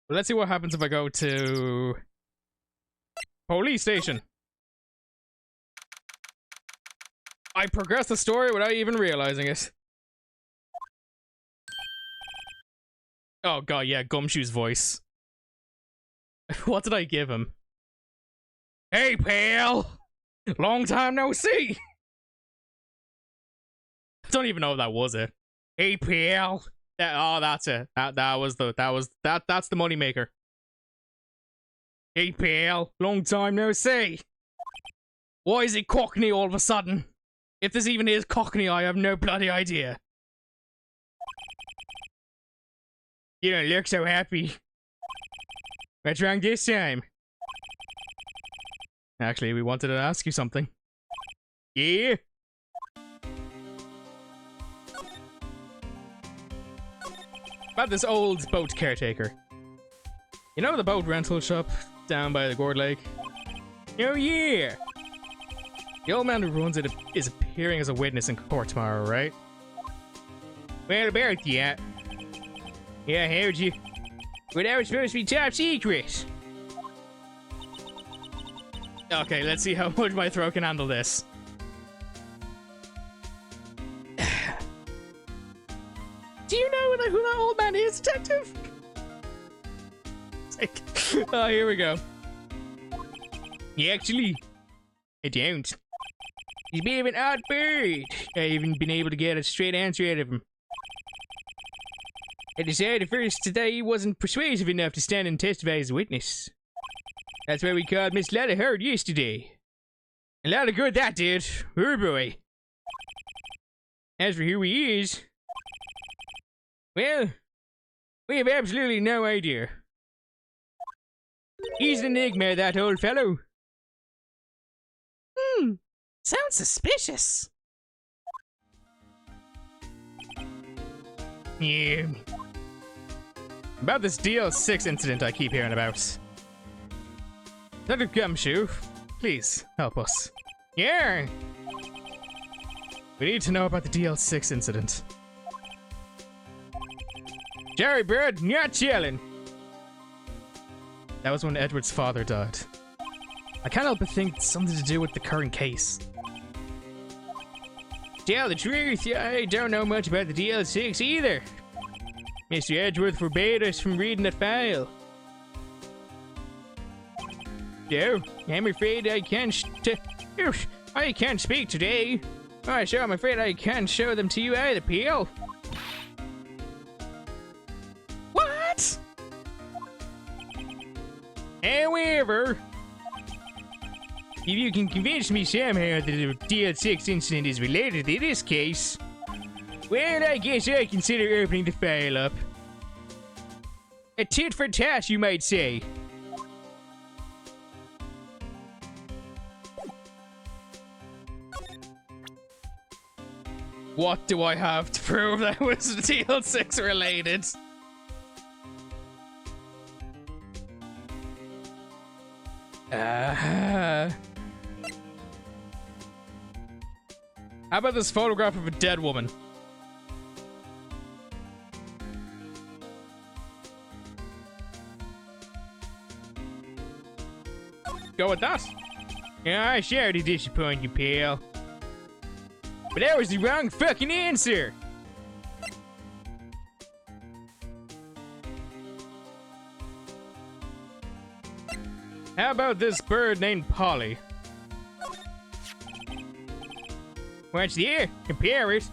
But let's see what happens if I go to police station. I progressed the story without even realizing it. Oh god, yeah, Gumshoe's voice. What did I give him? Hey, pal! Long time no see! I don't even know if that was it. Hey, pal! That's it. That's the moneymaker. Hey, pal! Long time no see! Why is it Cockney all of a sudden? If this even is Cockney, I have no bloody idea. You don't look so happy. What's wrong this time? Actually, we wanted to ask you something. Yeah? About this old boat caretaker. You know the boat rental shop down by the Gourd Lake? Oh yeah! The old man who runs it is appearing as a witness in court tomorrow, right? Well, about that. Yeah, I heard you. But that was supposed to be top secret. Okay, let's see how much my throat can handle this. Do you know who that old man is, detective? Oh, here we go. Yeah, actually, I don't. He's a bit of an odd bird. I haven't been able to get a straight answer out of him. I decided at first that he wasn't persuasive enough to stand and testify as a witness. That's why we called Miss Letta Hurd yesterday. A lot of good that did. Oh boy. As for who he is, well, we have absolutely no idea. He's an enigma, that old fellow. Sounds suspicious. Yeah. About this DL6 incident I keep hearing about. Dr. Gumshoe, please help us. Yeah! We need to know about the DL6 incident. Jerry Bird, not chillin'. That was when Edward's father died. I can't help but think it's something to do with the current case. To tell the truth, I don't know much about the DL6 either. Mr. Edgeworth forbade us from reading that file. So, I'm afraid I can't I can't speak today. Oh, so I'm afraid I can't show them to you either, Peel. What? However, if you can convince me somehow that the DL6 incident is related to this case, well, I guess I consider opening the file up. A tit for tat, you might say. What do I have to prove that was DL6 related? How about this photograph of a dead woman? Go with that. Yeah, I sure to disappoint you, pal. But that was the wrong fucking answer! How about this bird named Polly? What's there? Compare it.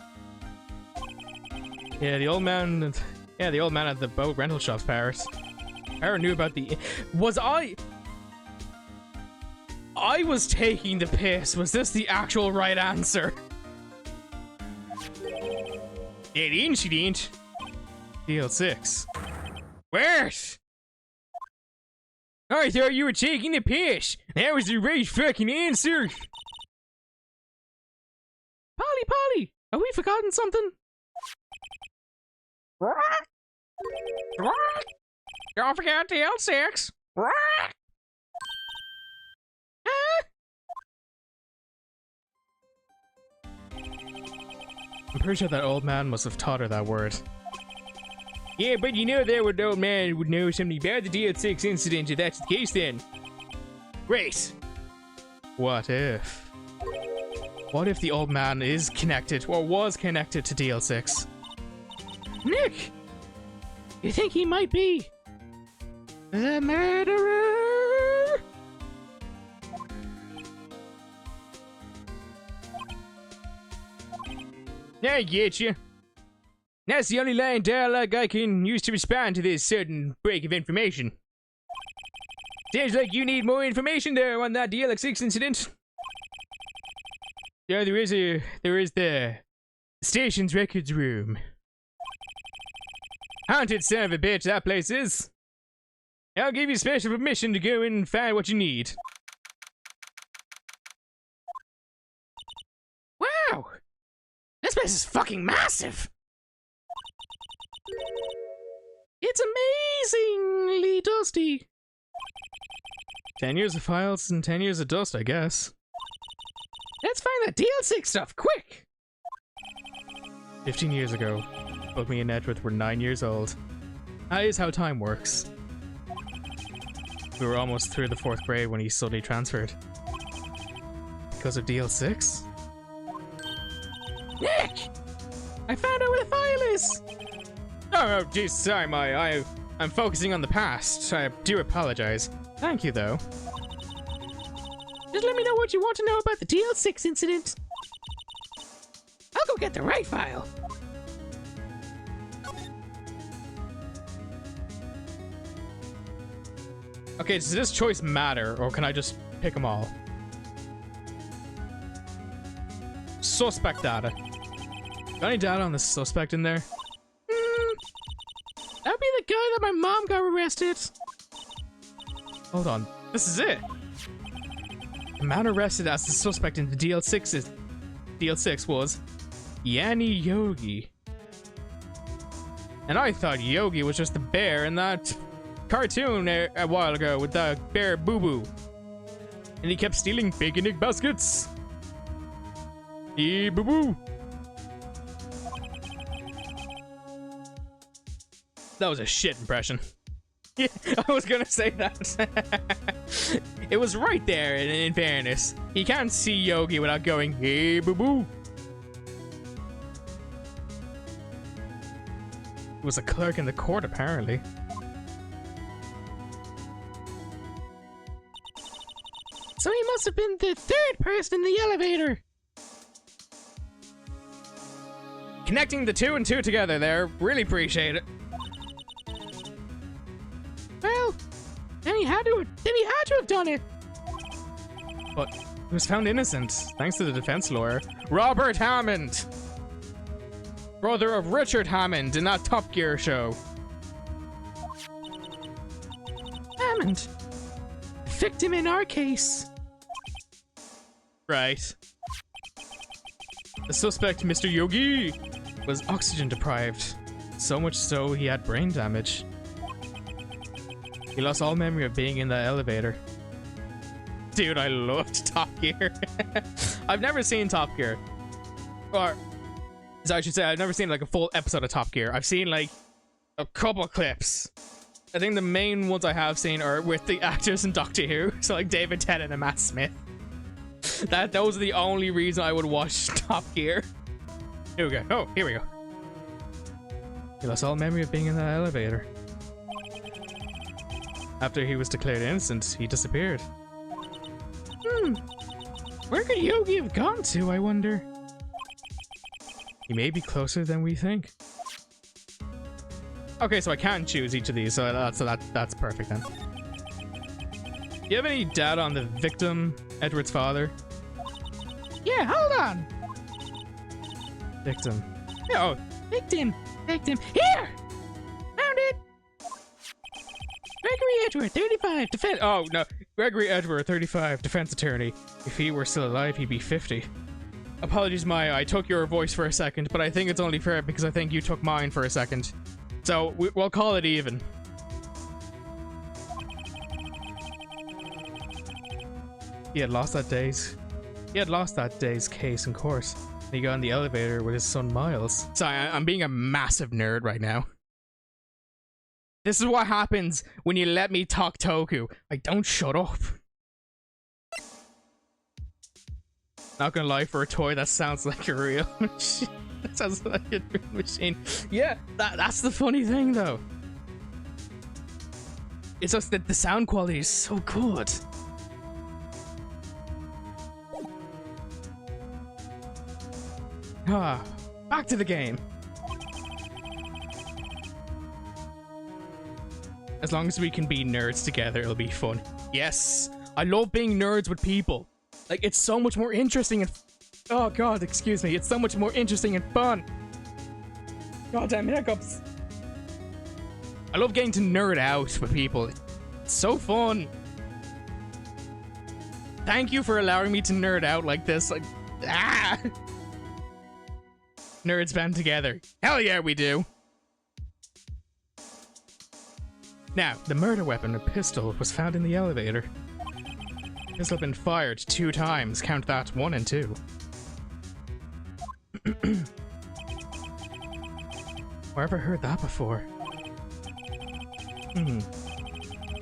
Yeah, the old man. Yeah, the old man at the boat rental shop's Paris. I already knew about the. Was I was taking the piss. Was this the actual right answer? That incident. DL6. What? I thought you were taking the piss. That was the right fucking answer. Polly, have we forgotten something? Don't forget DL6. I'm pretty sure that old man must have taught her that word. Yeah, but you know that would old man would know something about the DL6 incident if that's the case then. Great. What if? What if the old man is connected, or was connected to DL6? Nick! You think he might be the murderer? I get you. That's the only line of dialogue I can use to respond to this sudden break of information. Seems like you need more information there on that DLX6 incident. Yeah, there is the station's records room. Haunted son of a bitch, that place is. I'll give you special permission to go in and find what you need. Wow! This place is fucking massive! It's amazingly dusty. 10 years of files and 10 years of dust, I guess. Let's find the DL6 stuff, quick! 15 years ago, both me and Edward were 9 years old. That is how time works. We were almost through the 4th grade when he suddenly transferred. Because of DL6? Nick! I found out where the file is! Oh, geez, sorry, I'm focusing on the past. I do apologize. Thank you, though. Just let me know what you want to know about the DL6 incident. I'll go get the right file. Okay, does this choice matter, or can I just pick them all? Suspect data. Got any data on the suspect in there? That'd be the guy that my mom got arrested. Hold on, this is it. The man arrested as the suspect in the DL6 was Yanni Yogi. And I thought Yogi was just the bear in that cartoon a while ago with the bear Boo Boo. And he kept stealing bacon egg baskets. Hey, Boo Boo. That was a shit impression. Yeah, I was gonna say that. It was right there, in fairness. You can't see Yogi without going, hey, Boo Boo. It was a clerk in the court, apparently. So he must have been the 3rd person in the elevator. Connecting the 2 and 2 together there. Really appreciate it. Well, then he had to have done it. But he was found innocent, thanks to the defense lawyer, Robert Hammond. Brother of Richard Hammond in that Top Gear show. Hammond. Victim in our case. Right. The suspect, Mr. Yogi, was oxygen deprived. So much so he had brain damage. He lost all memory of being in the elevator. Dude, I loved Top Gear. I've never seen Top Gear. Or, so I should say, I've never seen like a full episode of Top Gear. I've seen like a couple clips. I think the main ones I have seen are with the actors in Doctor Who. So like David Tennant and Matt Smith. Those are the only reason I would watch Top Gear. Here we go. Oh, here we go. He lost all memory of being in that elevator. After he was declared innocent, he disappeared. Where could Yogi have gone to, I wonder? He may be closer than we think. Okay, so I can choose each of these, so that's perfect then. Do you have any data on the victim, Edward's father? Yeah, hold on. Victim. Oh, victim. Here! Found it! Gregory Edward, 35, defense. Oh, no. Gregory Edward, 35, defense attorney. If he were still alive, he'd be 50. Apologies, Maya, I took your voice for a second, but I think it's only fair because I think you took mine for a second. So, we'll call it even. He had lost that day's case in court. He got in the elevator with his son Miles. Sorry, I'm being a massive nerd right now. This is what happens when you let me talk Toku. Like, don't shut up. Not gonna lie, for a toy that sounds like a real machine. That sounds like a real machine. Yeah, that's the funny thing though. It's just that the sound quality is so good. Ah, back to the game. As long as we can be nerds together, it'll be fun. Yes, I love being nerds with people. Like, it's so much more interesting and... Oh god, excuse me. It's so much more interesting and fun. Goddamn hiccups. I love getting to nerd out with people. It's so fun. Thank you for allowing me to nerd out like this. Like, ah! Nerds band together. Hell yeah, we do. Now, the murder weapon, a pistol, was found in the elevator. This has been fired 2 times. Count that, 1 and 2. Where have I heard that before?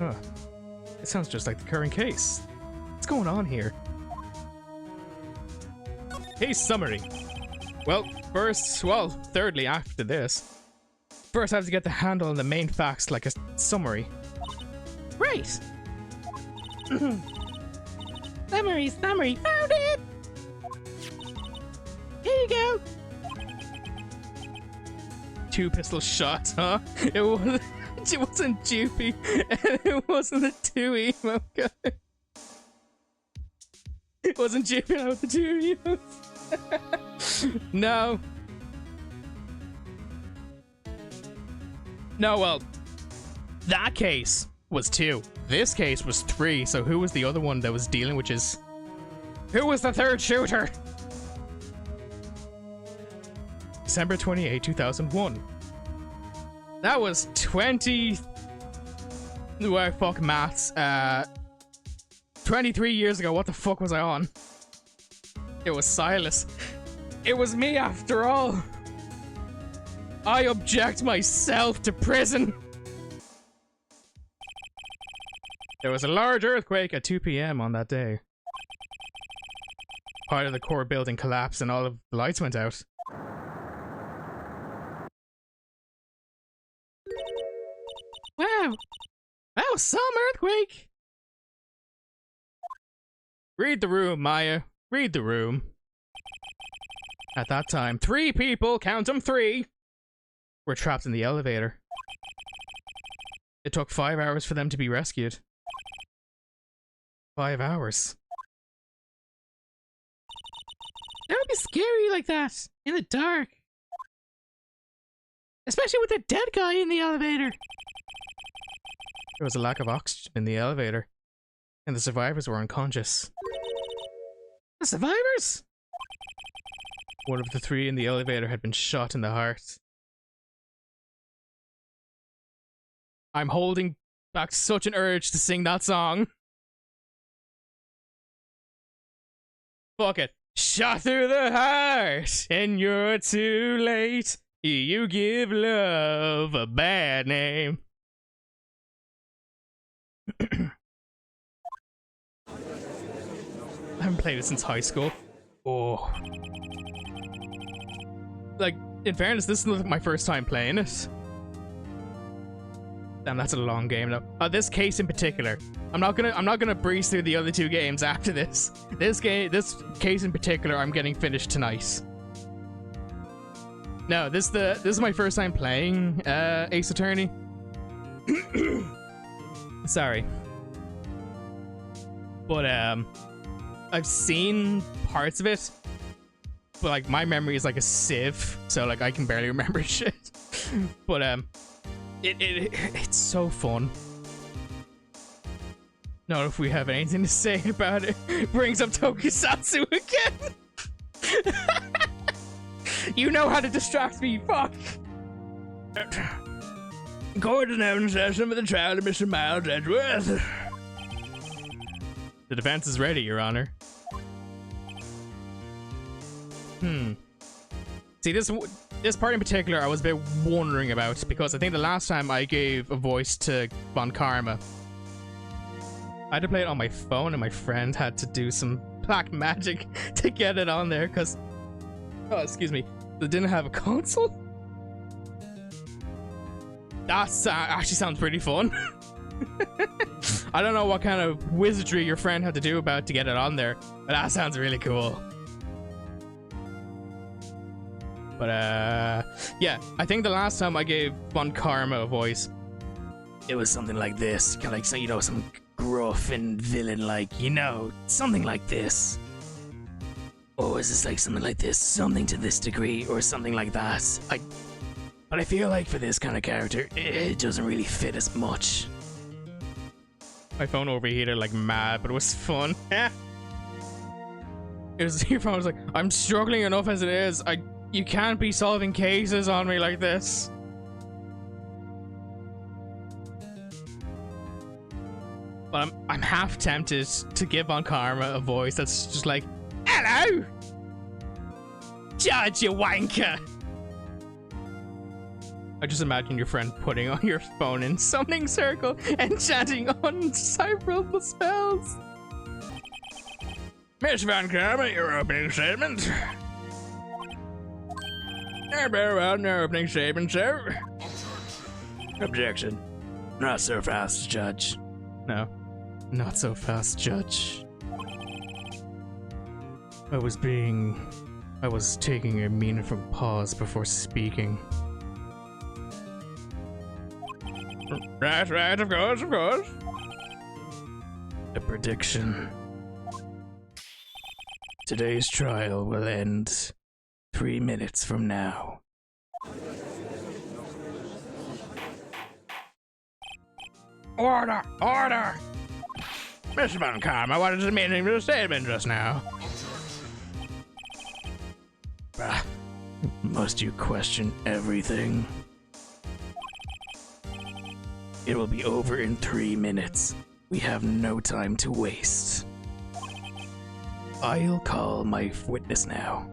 Huh. It sounds just like the current case. What's going on here? Case summary. Well, thirdly after this. First I have to get the handle on the main facts like a summary. Right. Summary, found it! Here you go! 2 pistol shots, huh? It wasn't Joopy, and it wasn't the 2 emo guy. It wasn't Joopy out with the 2 emos. No. No, well, that case was 2. This case was 3, so who was the other one that was dealing with his... Who was the 3rd shooter? December 28, 2001. That was 20... Well, fuck maths. 23 years ago, what the fuck was I on? It was Silas. It was me after all. I object myself to prison. There was a large earthquake at 2 p.m. on that day. Part of the core building collapsed and all of the lights went out. Wow. Wow, some earthquake. Read the room, Maya. Read the room. At that time, 3 people, count them 3, were trapped in the elevator. It took 5 hours for them to be rescued. 5 hours. That would be scary like that, in the dark. Especially with a dead guy in the elevator. There was a lack of oxygen in the elevator, and the survivors were unconscious. The survivors? One of the 3 in the elevator had been shot in the heart. I'm holding back such an urge to sing that song. Fuck it. Shot through the heart, and you're too late. You give love a bad name. I haven't played it since high school. Oh. Like, in fairness, this is my first time playing it. Damn, that's a long game though. This case in particular. I'm not gonna breeze through the other 2 games after this. This case in particular, I'm getting finished tonight. No, this is my first time playing Ace Attorney. Sorry. But I've seen parts of it. But like my memory is like a sieve, so like I can barely remember shit. But it's so fun. Not if we have anything to say about it. Brings up Tokusatsu again. You know how to distract me, fuck. Court announced session of the trial of Mr. Miles Edgeworth. The defense is ready, Your Honor. See, this part in particular I was a bit wondering about, because I think the last time I gave a voice to Von Karma, I had to play it on my phone and my friend had to do some black magic to get it on there because, oh, excuse me, they didn't have a console. That actually sounds pretty fun. I don't know what kind of wizardry your friend had to do about to get it on there, but that sounds really cool. But yeah, I think the last time I gave Von Karma a voice, it was something like this, kind of like, so, you know, some gruff and villain-like, you know, something like this. Or is this like something like this, something to this degree, or something like that? But I feel like for this kind of character, it doesn't really fit as much. My phone overheated like mad, but it was fun. It was, your phone was like, I'm struggling enough as it is. You can't be solving cases on me like this. But I'm half tempted to give Von Karma a voice that's just like, hello, Judge, you wanker. I just imagine your friend putting on your phone in summoning circle and chanting undecipherable spells. Miss Von Karma, your opening statement. Very well, no opening statement, sir. Objection. Not so fast, Judge. No, not so fast, Judge. I was taking a meaningful pause before speaking. Right, of course. A prediction. Today's trial will end 3 minutes from now. Order! Mr. Von Karma, what is the meaning of the statement just now? Must you question everything? It will be over in 3 minutes. We have no time to waste. I'll call my witness now.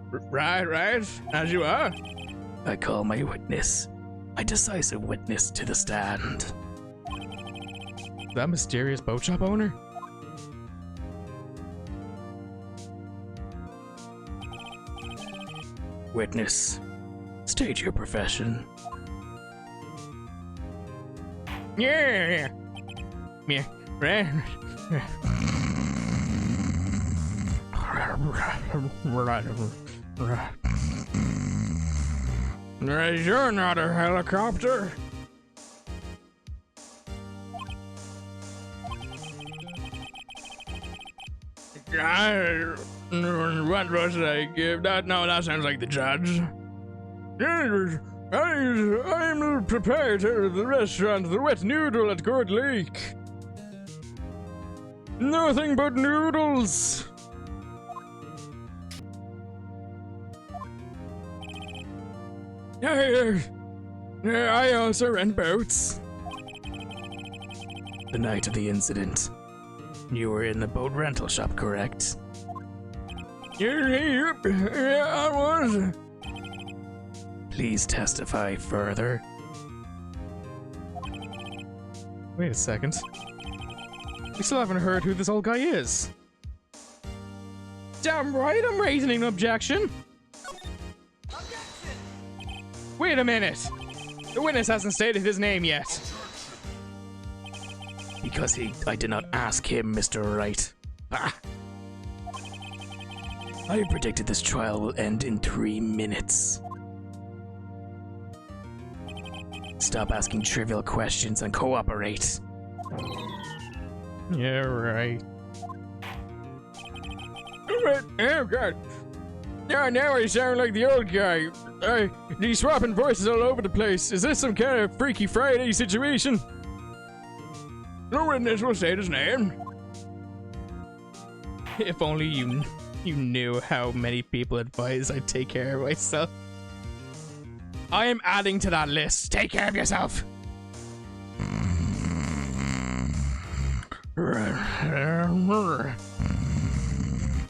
Right, as you are. I call my witness, my decisive witness to the stand. That mysterious boat shop owner? Witness, state your profession. Yeah. Right. You're not a helicopter. What was I give that? No, that sounds like the judge. I'm the proprietor of the restaurant, the Wet Noodle at Court Lake. Nothing but noodles. I also rent boats. The night of the incident, you were in the boat rental shop, correct? Yeah, I was. Please testify further. Wait a second. We still haven't heard who this old guy is. Damn right, I'm raising an objection. Wait a minute. The witness hasn't stated his name yet. Because I did not ask him, Mr. Wright. Ah. I predicted this trial will end in 3 minutes. Stop asking trivial questions and cooperate. Yeah, right. Oh god. Now I sound like the old guy. He's swapping voices all over the place. Is this some kind of Freaky Friday situation? No witness will state his name. If only you knew how many people advise I take care of myself. I am adding to that list. Take care of yourself.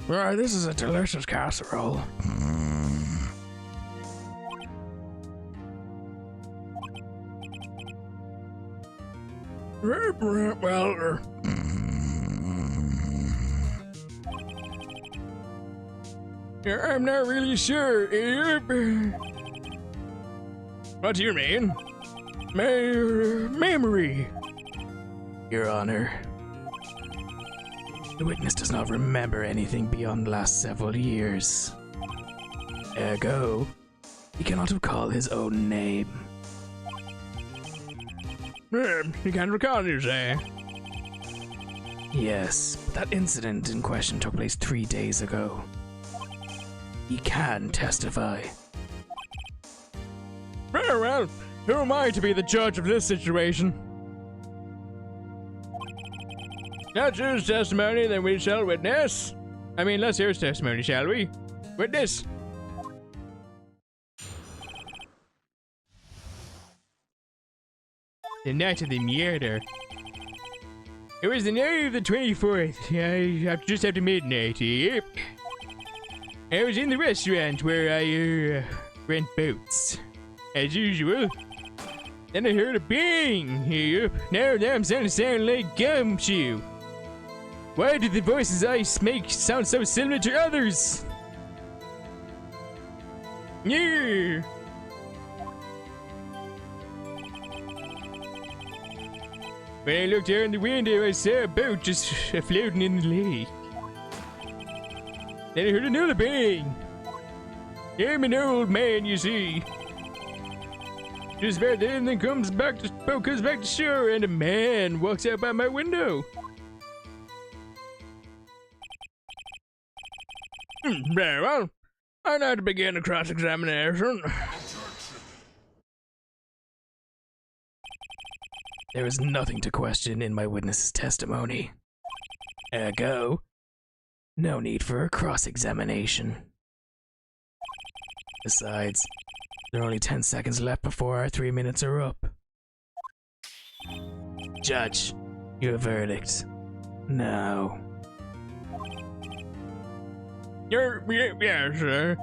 Right, this is a delicious casserole. Well, I'm not really sure. What do you mean? My memory. Your Honor. The witness does not remember anything beyond the last several years. Ergo, he cannot recall his own name. You can't recall, you say? Yes, but that incident in question took place 3 days ago. He can testify. Very well. Who am I to be the judge of this situation? That's his testimony, then we shall witness. I mean, let's hear his testimony, shall we? Witness. The night of the murder. It was the night of the 24th. I just after midnight. Yep. I was in the restaurant where I rent boats, as usual. Then I heard a bang. Yep. Now I'm starting to sound like Gumshoe. Why did the voices I make sound so similar to others? Yeah. When I looked out in the window, I saw a boat just floating in the lake. Then I heard another bang. I'm an old man, you see. Just about then, boat comes back to shore, and a man walks out by my window. Very well. I now to begin the cross-examination. There is nothing to question in my witness's testimony. Ergo, no need for a cross-examination. Besides, there are only 10 seconds left before our 3 minutes are up. Judge, your verdict. Now. Yeah, sir.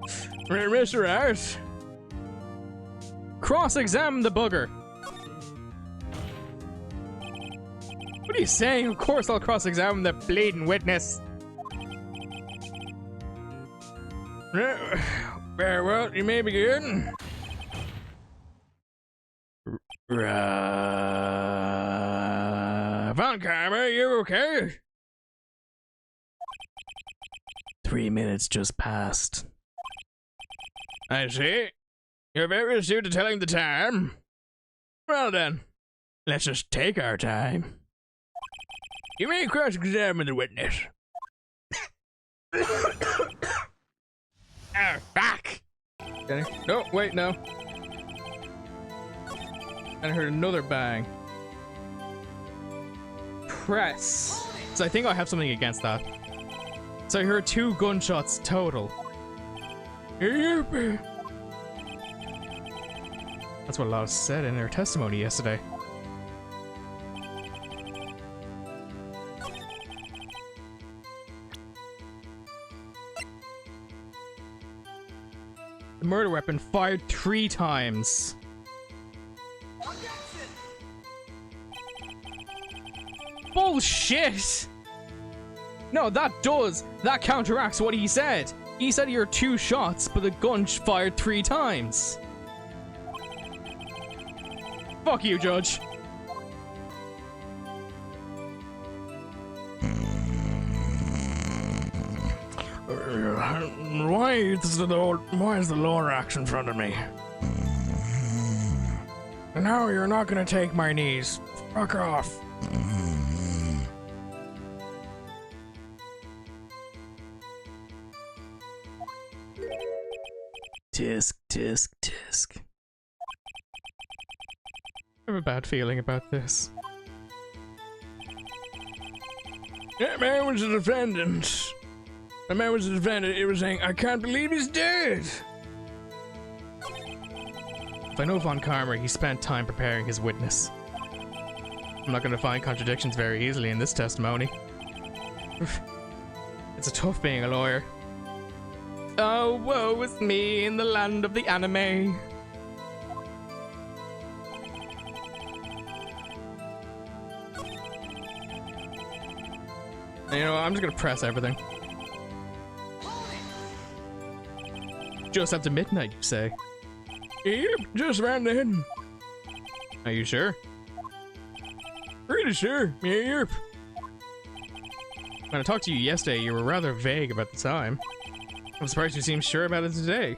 Mr. Rice. Cross-examine the bugger. What are you saying? Of course I'll cross-examine the bleeding witness. Very well, you may begin. Von Karma, you okay? 3 minutes just passed. I see. You're very astute to telling the time. Well then, let's just take our time. You may cross-examine the witness. Back! No, wait, no. And I heard another bang. Press. So I think I have something against that. So I heard 2 gunshots total. That's what a lot said in their testimony yesterday. The murder weapon fired 3 times. Bullshit! No, that counteracts what he said. He said he heard 2 shots, but the gun fired 3 times. Fuck you, Judge. Why is the lower axe in front of me? No, you're not gonna take my knees. Fuck off. Tisk, tisk, tisk. I have a bad feeling about this. That man was a defendant. The man was a defendant. He was saying, I can't believe he's dead. If I know Von Karma, he spent time preparing his witness. I'm not going to find contradictions very easily in this testimony. It's a tough being a lawyer. Oh, woe is me in the land of the anime. You know, I'm just gonna press everything. Just after midnight, you say? Yep, just around then. Are you sure? Pretty sure. Yep. When I talked to you yesterday, you were rather vague about the time. I'm surprised you seem sure about it today.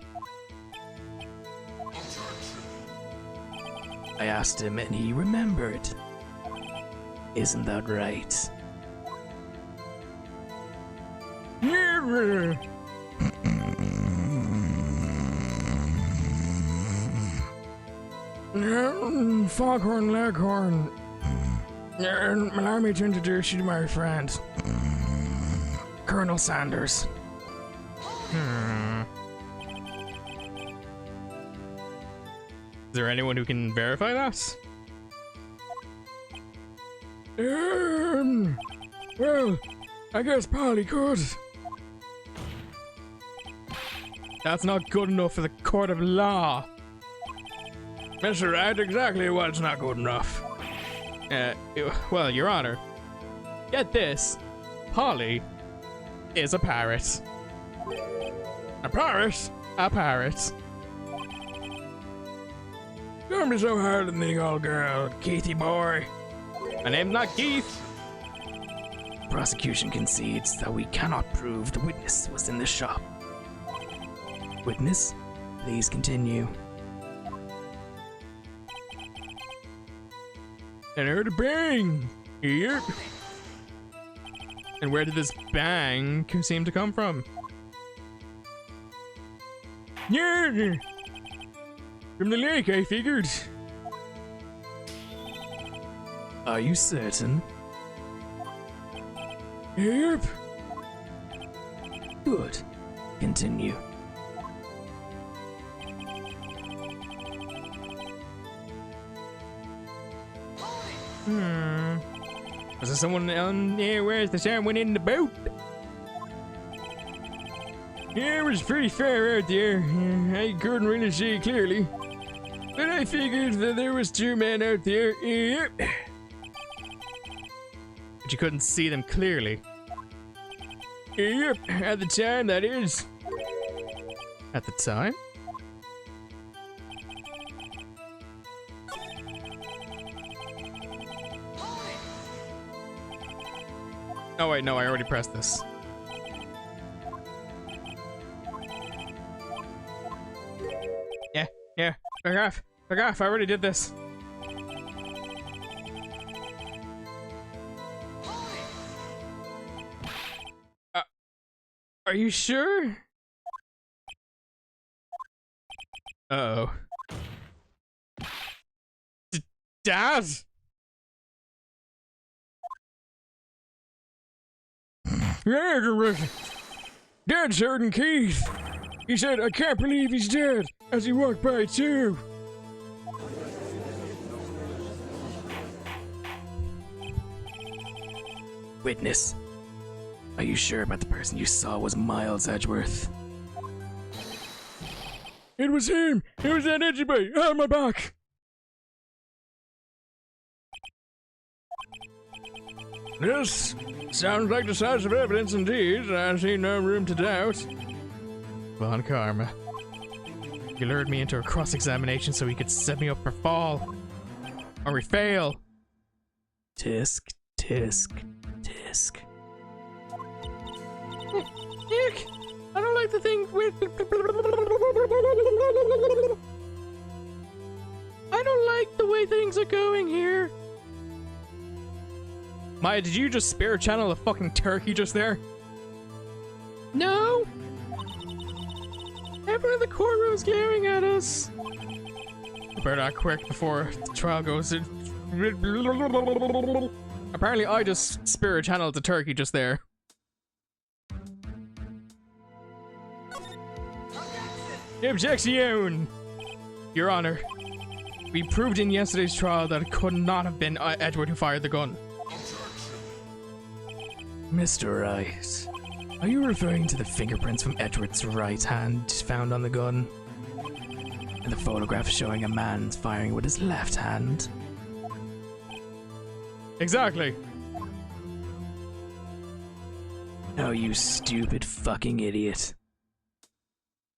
I asked him and he remembered. Isn't that right? Yeah. Foghorn Leghorn. Allow me to introduce you to my friend, Colonel Sanders. Is there anyone who can verify that? Well, I guess Polly could. That's not good enough for the court of law. Mr. Wright, exactly what's not good enough. Well, Your Honor, get this. Polly is a parrot. A parrot? A parrot. Don't be so hard on the old girl, Keithy boy. My name's not Keith. Prosecution concedes that we cannot prove the witness was in the shop. Witness, please continue. And I heard a bang. Yep. And where did this bang seem to come from? Yeah. From the lake, I figured. Are you certain? Yep. Good. Continue. Was there someone on there? Where's the someone in the boat? Yeah, it was pretty far out there. I couldn't really see clearly. But I figured that there was two men out there. Yep. But you couldn't see them clearly. Yep, at the time, that is. At the time? Oh wait, no, I already pressed this. Yeah, back off, I already did this. Are you sure? Uh-oh. Dad? Yeah, Dad certain Keith. He said, I can't believe he's dead, as he walked by too. Witness, are you sure about the person you saw was Miles Edgeworth? It was him! It was that edgy boy on my back! This sounds like decisive evidence indeed. I see no room to doubt. Von Karma. You lured me into a cross-examination so he could set me up for fall. Or we fail. Tisk, tisk, tisk. Nick, I don't like the thing with... I don't like the way things are going here. Maya, did you just spirit channel a fucking turkey just there? No. Everyone in the courtroom's glaring at us. Better act quick before the trial goes in. Apparently I just spirit channeled the turkey just there. Objection! Your Honor, we proved in yesterday's trial that it could not have been Edward who fired the gun. Mr. Wright, are you referring to the fingerprints from Edward's right hand found on the gun? And the photograph showing a man firing with his left hand? Exactly. No, you stupid fucking idiot.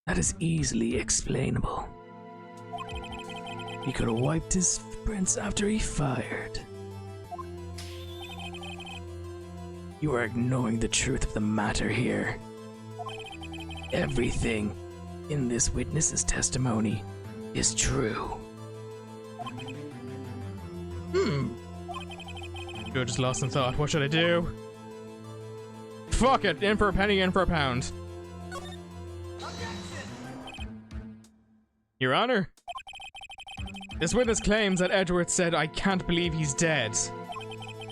That is easily explainable. He could have wiped his prints after he fired. You are ignoring the truth of the matter here. Everything in this witness's testimony is true. I just lost in thought. What should I do? Fuck it. In for a penny, in for a pound. Your Honor, this witness claims that Edward said, "I can't believe he's dead."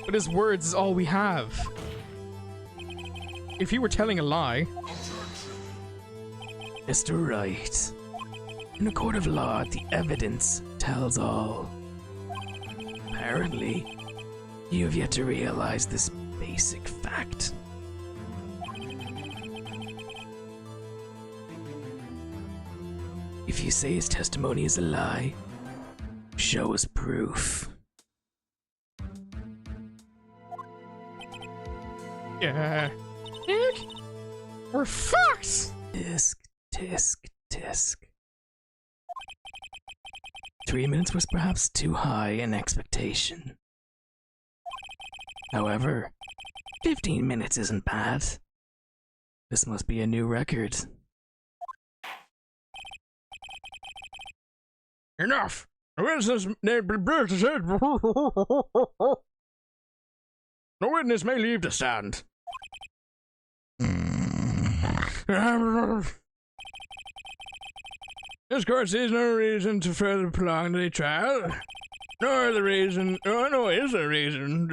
But his words is all we have. If he were telling a lie... Mr. Wright, in a court of law, the evidence tells all. Apparently, you have yet to realize this basic fact. If you say his testimony is a lie, show us proof. Yeah. Nick? We're fucked! Tisk, tisk, tisk. 3 minutes was perhaps too high an expectation. However, 15 minutes isn't bad. This must be a new record. Enough! The witness may leave the stand. This court sees no reason to further prolong the trial, nor the reason. Oh no, is there a reason?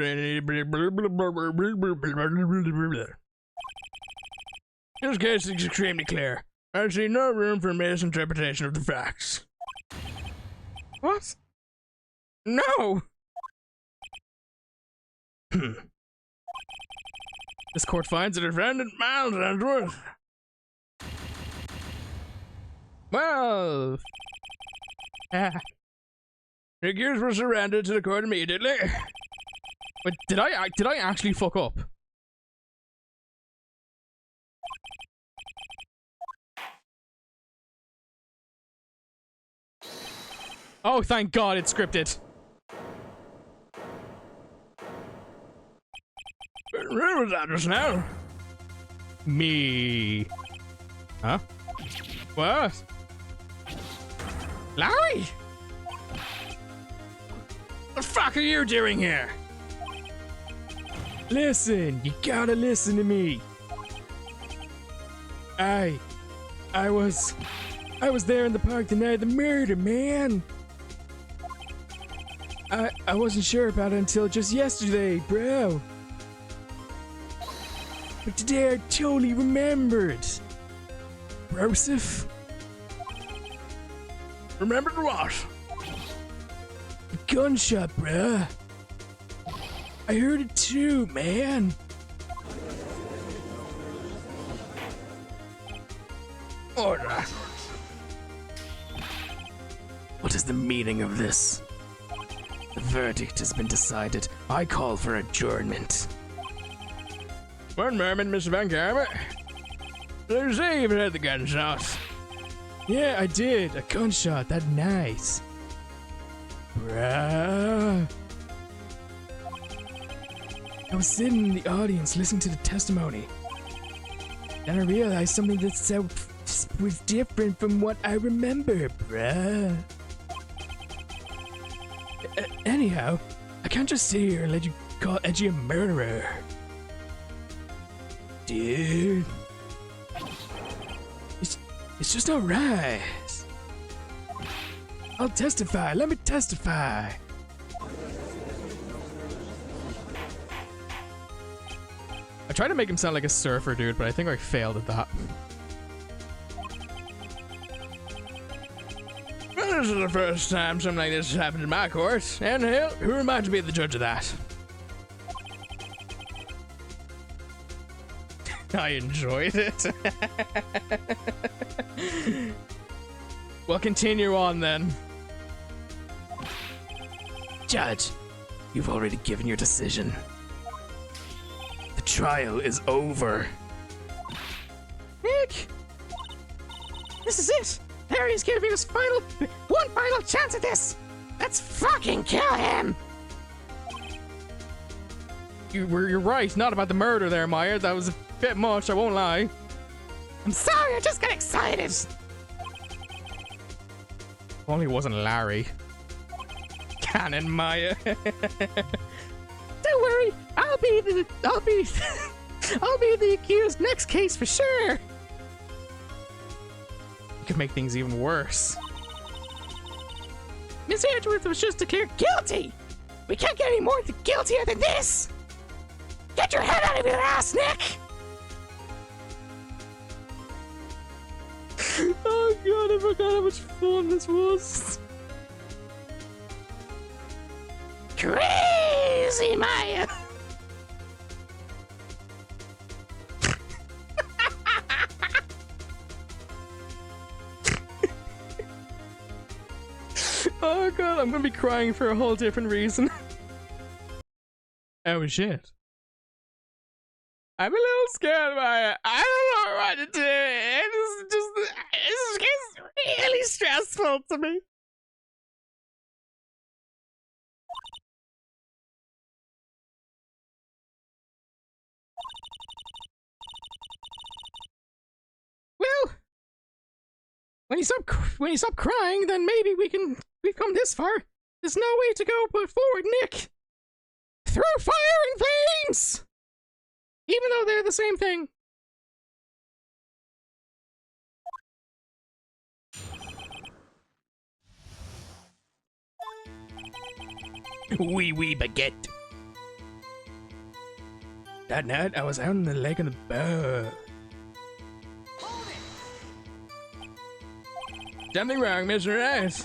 This case is extremely clear. I see no room for misinterpretation of the facts. What? No! This court finds the defendant Miles Edwards. Well... the accused was surrendered to the court immediately. But did I actually fuck up? Oh, thank God it's scripted. Where was that just now? Me. Huh? What? Larry? The fuck are you doing here? Listen, you gotta listen to me. I was there in the park the night of the murder, man. I wasn't sure about it until just yesterday, bro. But today I totally remembered. Broseph? Remembered what? The gunshot, bruh. I heard it too, man. Order. What is the meaning of this? The verdict has been decided. I call for adjournment. One moment, Mr. Van Karma. So you say you've heard the gunshot? Yeah, I did. A gunshot that night. Bruh. I was sitting in the audience listening to the testimony. Then I realized something that was different from what I remember, bruh. Anyhow, I can't just sit here and let you call Edgy a murderer. Dude. It's just not right. I'll testify. Let me testify. I tried to make him sound like a surfer dude, but I think I failed at that. Well, this is the first time something like this has happened in my court, and hell, who am I to be the judge of that? I enjoyed it. We'll continue on then. Judge, you've already given your decision. The trial is over. Nick! This is it! Harry's giving us one final chance at this! Let's fucking kill him! You're right, not about the murder there, Maya. That was a bit much, I won't lie. I'm sorry, I just got excited! If only it wasn't Larry. Cannon, Maya. Don't worry, I'll be I'll be the accused next case for sure. You could make things even worse. Miss Edgeworth was just declared guilty. We can't get any more guiltier than this. Get your head out of your ass, Nick. Oh god, I forgot how much fun this was. Crazy Maya! Oh god, I'm gonna be crying for a whole different reason. Oh shit. I'm a little scared, Maya. I don't know what to do. It's just really stressful to me. Well, when you stop crying, then maybe we've come this far. There's no way to go but forward, Nick. Through fire and flames! Even though they're the same thing. Wee baguette. That night, I was out on the lake on the boat. Something wrong, Mr. Rice.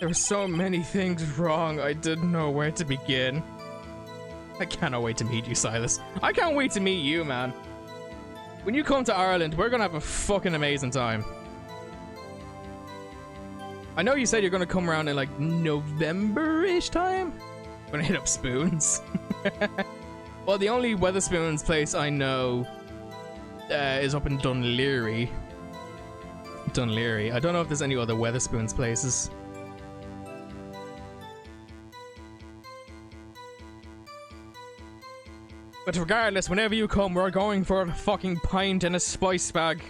There were so many things wrong, I didn't know where to begin. I cannot wait to meet you, Silas. I can't wait to meet you, man. When you come to Ireland, we're gonna have a fucking amazing time. I know you said you're gonna come around in like November-ish time. I'm gonna hit up Spoons. Well, the only Weatherspoons place I know is up in Dunleary. I don't know if there's any other Weatherspoons places. But regardless, whenever you come, we're going for a fucking pint and a spice bag.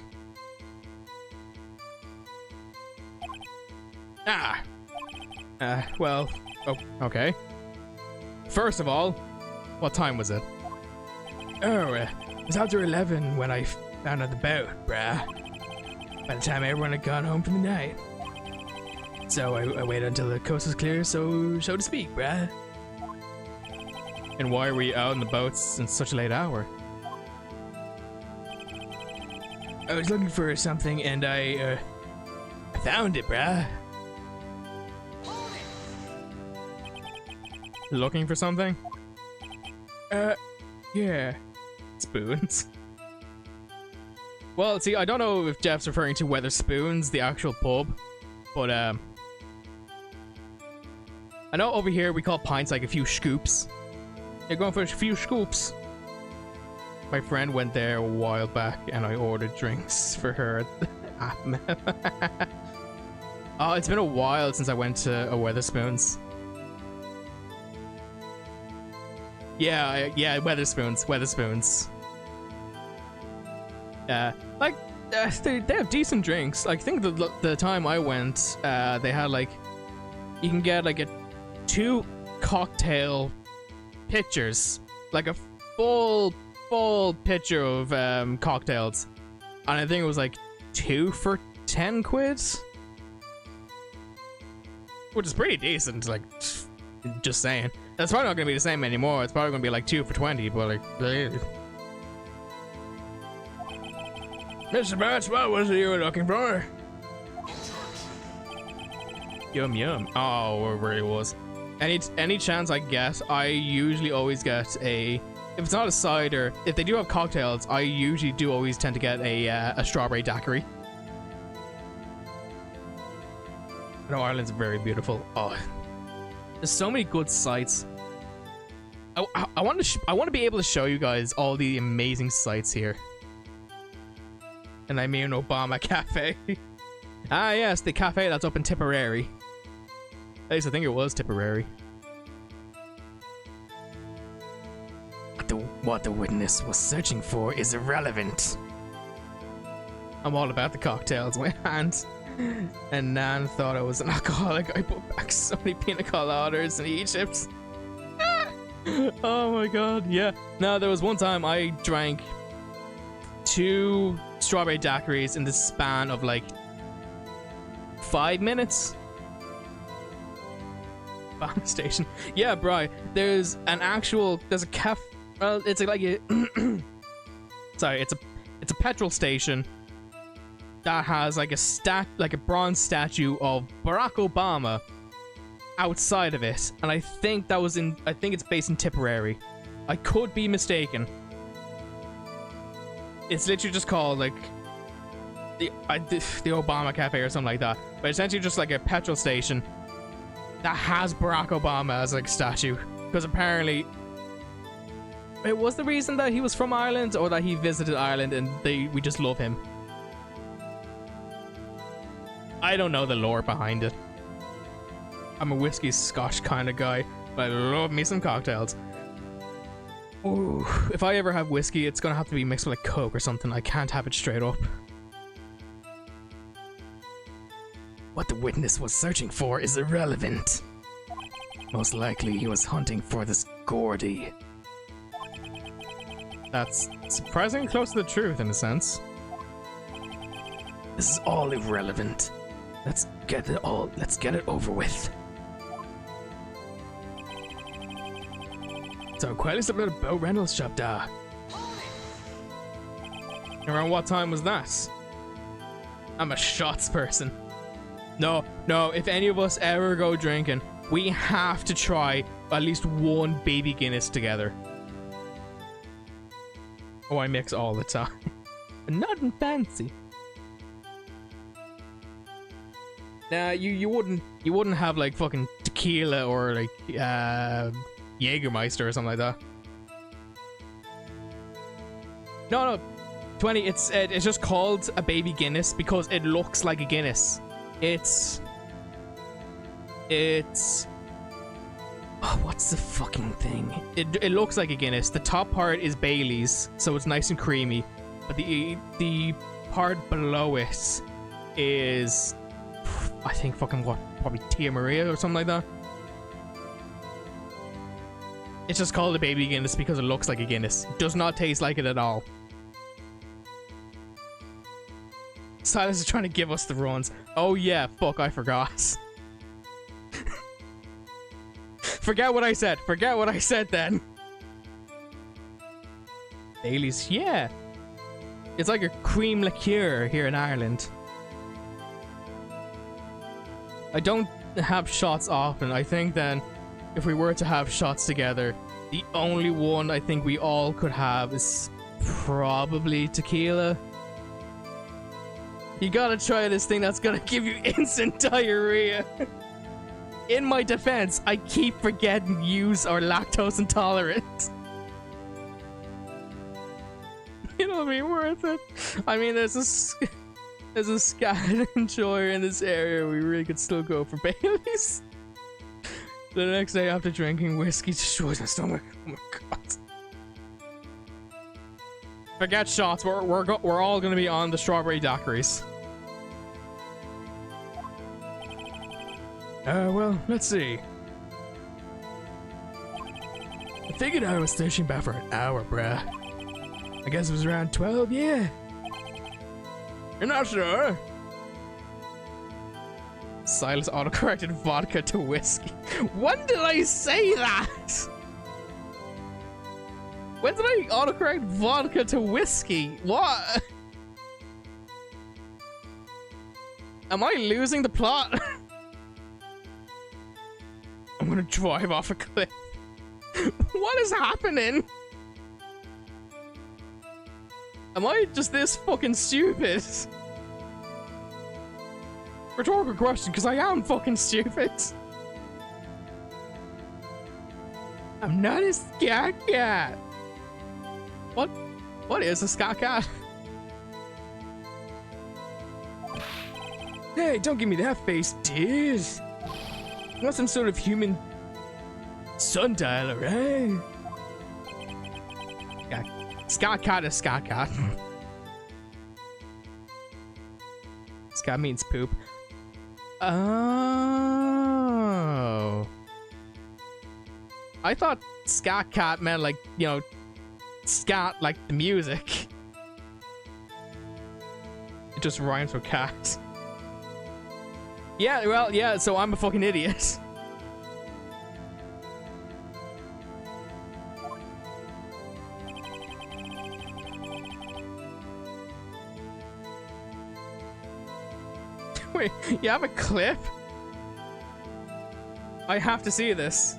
Well, oh, okay. First of all, what time was it? Oh, it was after 11 when I found out the boat, bruh. By the time everyone had gone home for the night. So I waited until the coast was clear, so to speak, bruh. And why were you out on the boats in such a late hour? I was looking for something and I found it, bruh. Looking for something? Yeah. Spoons. Well, see, I don't know if Jeff's referring to Weatherspoons, the actual pub, but I know over here we call pints like a few scoops. You're going for a few scoops. My friend went there a while back and I ordered drinks for her. Oh, it's been a while since I went to a Weatherspoons. Yeah, Weatherspoons. They have decent drinks. Like, I think the time I went, they had like, you can get like 2 cocktail pitchers, like a full pitcher of cocktails, and I think it was like 2 for 10 quid, which is pretty decent. Like, just saying. That's probably not gonna be the same anymore. It's probably gonna be like 2 for 20, but like, Mr. Batch, what was it you were looking for? Yum. Oh, it really was. Any chance I get, I usually always get a, if it's not a cider, if they do have cocktails, I usually do always tend to get a strawberry daiquiri. I know Ireland's very beautiful. Oh, there's so many good sights. I want to be able to show you guys all the amazing sights here. And I mean Obama Cafe. Ah, yes, the cafe that's up in Tipperary. At least I think it was Tipperary. What the witness was searching for is irrelevant. I'm all about the cocktails, my hands. And Nan thought I was an alcoholic. I put back so many pina coladas in Egypt. Oh my god, yeah. No, there was one time I drank 2 strawberry daiquiris in the span of like 5 minutes. Bomb station. Yeah, bro. There's a cafe. Well, it's like a sorry, it's a petrol station that has like a bronze statue of Barack Obama outside of it, and I think it's based in Tipperary. I could be mistaken. It's literally just called like the Obama Cafe or something like that, but essentially just like a petrol station that has Barack Obama as like a statue, because apparently it was the reason that he was from Ireland, or that he visited Ireland and we just love him. I don't know the lore behind it. I'm a whiskey scotch kind of guy, but I love me some cocktails. Ooh, if I ever have whiskey, it's gonna have to be mixed with like Coke or something. I can't have it straight up. What the witness was searching for is irrelevant. Most likely he was hunting for this Gordy. That's surprisingly close to the truth in a sense. This is all irrelevant. Let's get it over with. So quite a little boat rental shop da. Around what time was that? I'm a shots person. No, if any of us ever go drinking, we have to try at least one baby Guinness together. Oh, I mix all the time. Nothing fancy. Nah, you wouldn't have like fucking tequila or like Jägermeister or something like that. No, 20. It's just called a baby Guinness because it looks like a Guinness. It's oh, what's the fucking thing? It looks like a Guinness. The top part is Bailey's, so it's nice and creamy. But the part below it is, I think, fucking what? Probably Tia Maria or something like that. It's just called a baby Guinness because it looks like a Guinness. It does not taste like it at all. Silas is trying to give us the runs. Oh yeah, fuck, I forgot. Forget what I said. Forget what I said then. Bailey's, yeah. It's like a cream liqueur here in Ireland. I don't have shots often. I think then if we were to have shots together, the only one I think we all could have is probably tequila. You gotta try this thing that's gonna give you instant diarrhea. In my defense, I keep forgetting yous are lactose intolerant. It'll be worth it. I mean, there's a scattered enjoyer in this area. We really could still go for Bailey's. The next day after drinking whiskey destroys my stomach. Oh my god. Forget shots. We're all gonna be on the strawberry daiquiris. Well, let's see. I figured I was searching back for an hour, bruh. I guess it was around 12, yeah. You're not sure? Silas autocorrected vodka to whiskey. When did I say that? When did I autocorrect vodka to whiskey? What? Am I losing the plot? I'm gonna drive off a cliff. What is happening? Am I just this fucking stupid? Rhetorical question, because I am fucking stupid. I'm not a scat cat. What is a scat cat? Hey, don't give me that face, dude. I'm not some sort of human sundial, alright? Yeah. Scat cat is scat cat. Scat means poop. Oh. I thought scat cat meant like, you know, scat like the music. It just rhymes with cat. Yeah, well, yeah, so I'm a fucking idiot. Wait, you have a clip? I have to see this.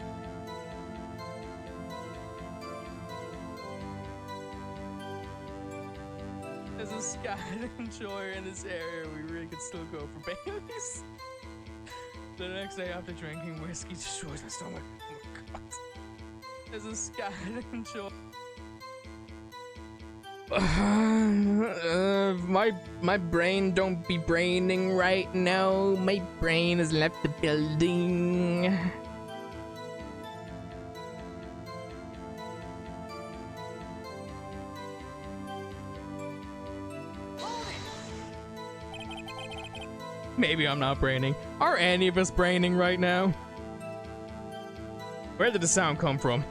There's a scat enjoyer in this area. We really could still go for Baileys. The next day after drinking whiskey destroys my stomach. Oh my god. There's a scat enjoyer. My brain don't be braining right now. My brain has left the building. Maybe I'm not braining. Are any of us braining right now? Where did the sound come from?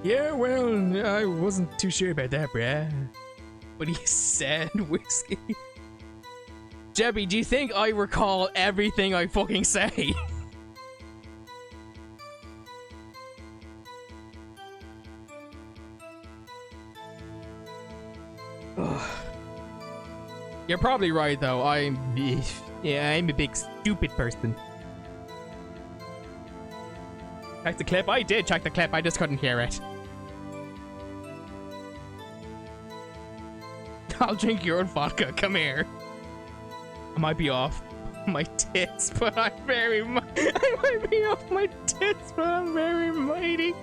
Yeah, well, I wasn't too sure about that, bruh. But he said whiskey. Jebby, do you think I recall everything I fucking say? You're probably right, though. I'm a big stupid person. Check the clip. I did check the clip. I just couldn't hear it. I'll drink your vodka. Come here. I might be off my tits, but I'm very I might be off my tits, but I'm very mighty.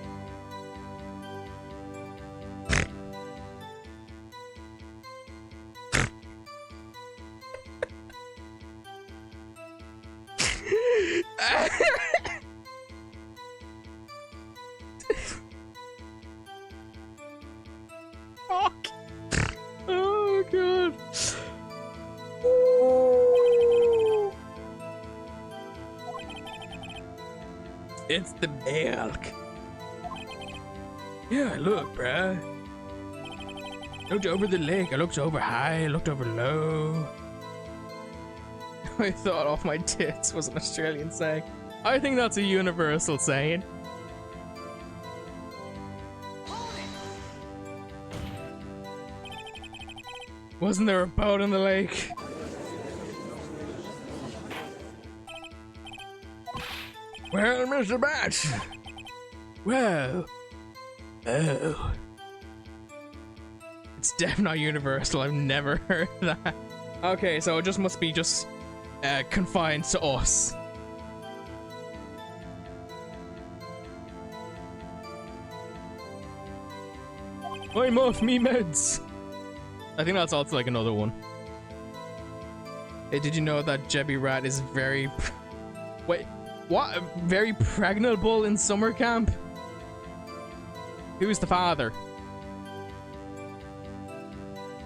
Fuck. Oh god. Ooh. It's the milk. Yeah, look, bruh. Looked over the lake. I looked over high. I looked over low. I thought off my tits was an Australian saying. I think that's a universal saying. Wasn't there a boat in the lake? Well, Mr. Batch. Well. Oh. It's definitely not universal. I've never heard that. Okay, so it just must be just confined to us. I'm off me meds. I think that's also like another one. Hey, did you know that Jebby Rat is very... Wait, what? Very pregnable in summer camp? Who's the father?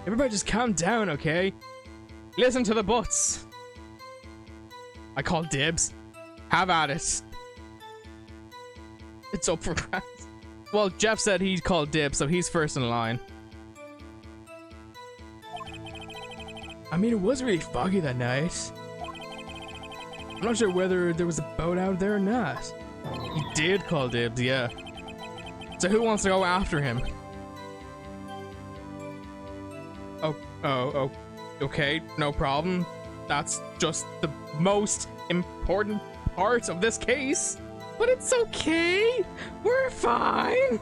Everybody just calm down, okay? Listen to the butts. I call dibs. Have at it. It's up for grabs. Well, Jeff said he called dibs, so he's first in line. I mean, it was really foggy that night. I'm not sure whether there was a boat out there or not. He did call dibs, yeah. So who wants to go after him? Oh, okay, no problem. That's just the most important part of this case. But it's okay. We're fine.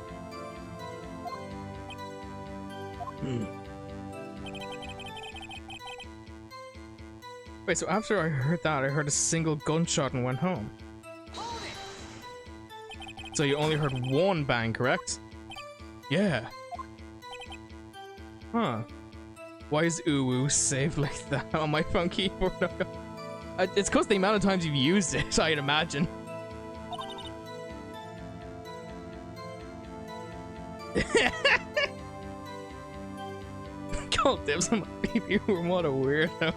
Wait, so after I heard that, I heard a single gunshot and went home. So you only heard one bang, correct? Yeah. Huh. Why is ooh saved like that on my phone keyboard? It's because the amount of times you've used it, I'd imagine. God, dibs on my baby. What a weirdo.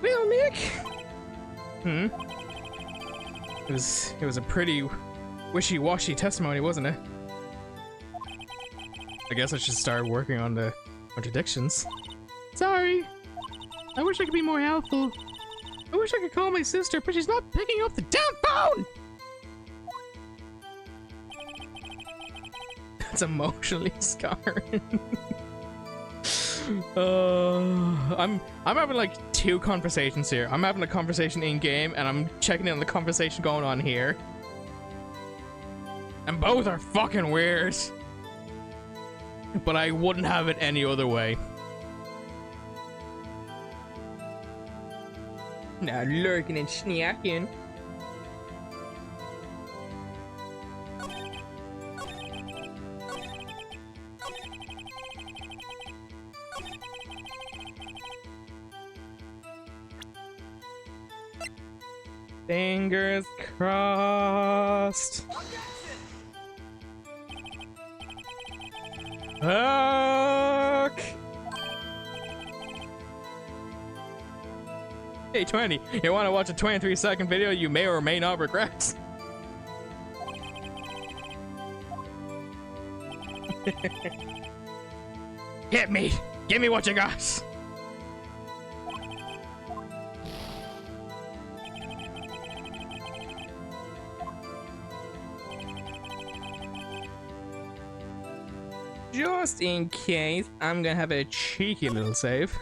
Well, Nick. It was a pretty wishy-washy testimony, wasn't it? I guess I should start working on the contradictions. Sorry. I wish I could be more helpful. I wish I could call my sister, but she's not picking up the damn phone! That's emotionally scarring. I'm having like two conversations here. I'm having a conversation in game and I'm checking in on the conversation going on here. And both are fucking weird. But I wouldn't have it any other way. Now lurking and snacking. Fingers crossed. Fuck. Hey 20, you want to watch a 23-second video you may or may not regret? Hit me! Give me what you got! Just in case, I'm gonna have a cheeky little save.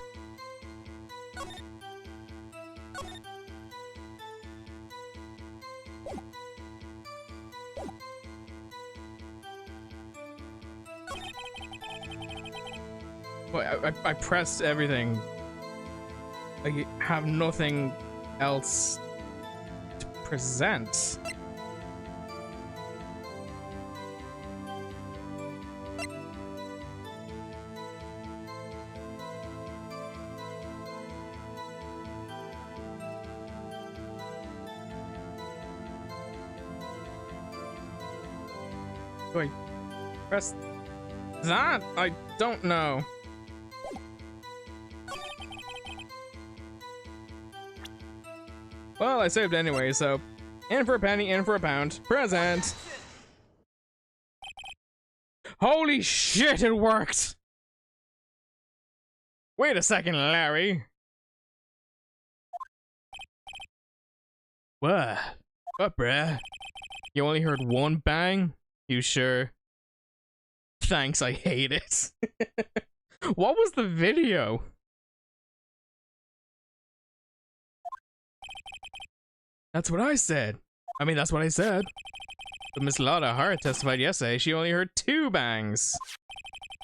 Well, I pressed everything. I have nothing else to present. Do I press that? I don't know. Well, I saved anyway, so in for a penny, in for a pound. Present. Holy shit, it worked! Wait a second, Larry. What? What, bruh? You only heard one bang? You sure? Thanks, I hate it. What was the video? That's what I said. I mean, that's what I said. But Miss Lotta Hart testified yesterday she only heard 2 bangs.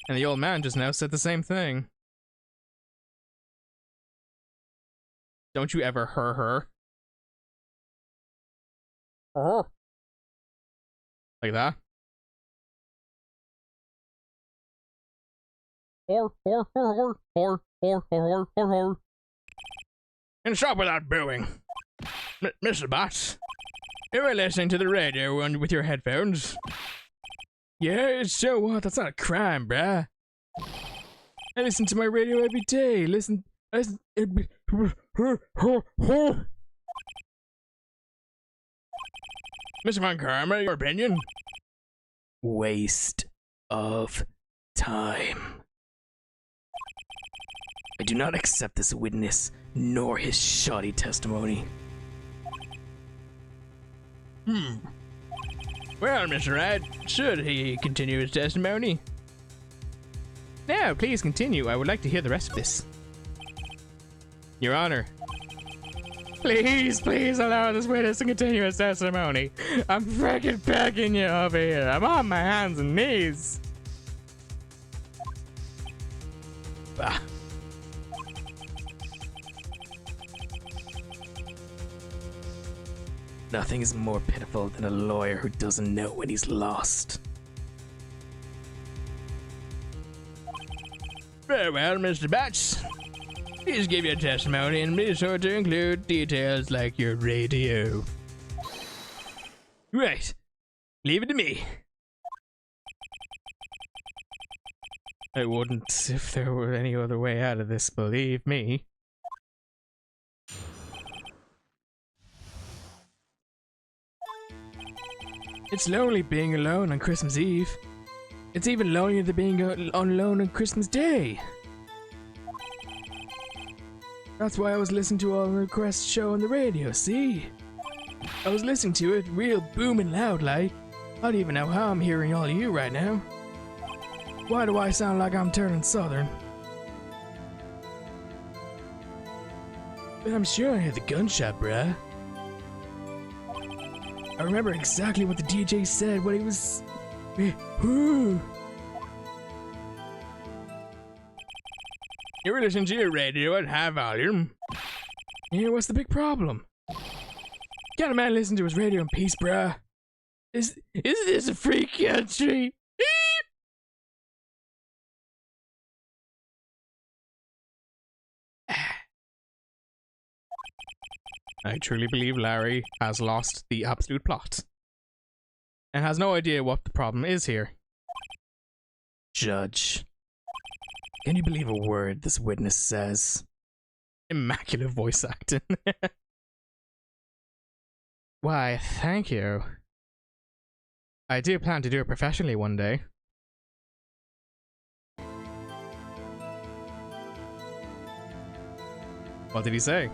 And the old man just now said the same thing. Don't you ever her. Like that? And stop with that booing. Mr. Boss, you were listening to the radio with your headphones. Yeah, so what? That's not a crime, bruh. I listen to my radio every day. Listen. Mr. Von Karma, your opinion? Waste of time. I do not accept this witness, nor his shoddy testimony. Well, Mr. Wright, should he continue his testimony? No, please continue. I would like to hear the rest of this. Your Honor. Please allow this witness to continue his testimony. I'm freaking begging you over here. I'm on my hands and knees. Ah. Nothing is more pitiful than a lawyer who doesn't know when he's lost. Very well, Mr. Batch. Please give your testimony and be sure to include details like your radio. Right. Leave it to me. I wouldn't if there were any other way out of this, believe me. It's lonely being alone on Christmas Eve. It's even lonelier than being alone on Christmas Day. That's why I was listening to all the requests show on the radio, see? I was listening to it real booming loud like. I don't even know how I'm hearing all of you right now. Why do I sound like I'm turning southern? But I'm sure I heard the gunshot, bruh. I remember exactly what the DJ said when he was... Whoo! You were listening to your radio at high volume. Yeah, what's the big problem? Can't a man listen to his radio in peace, bruh? Is this a free country? I truly believe Larry has lost the absolute plot. And has no idea what the problem is here. Judge, can you believe a word this witness says? Immaculate voice acting. Why, thank you. I do plan to do it professionally one day. What did he say?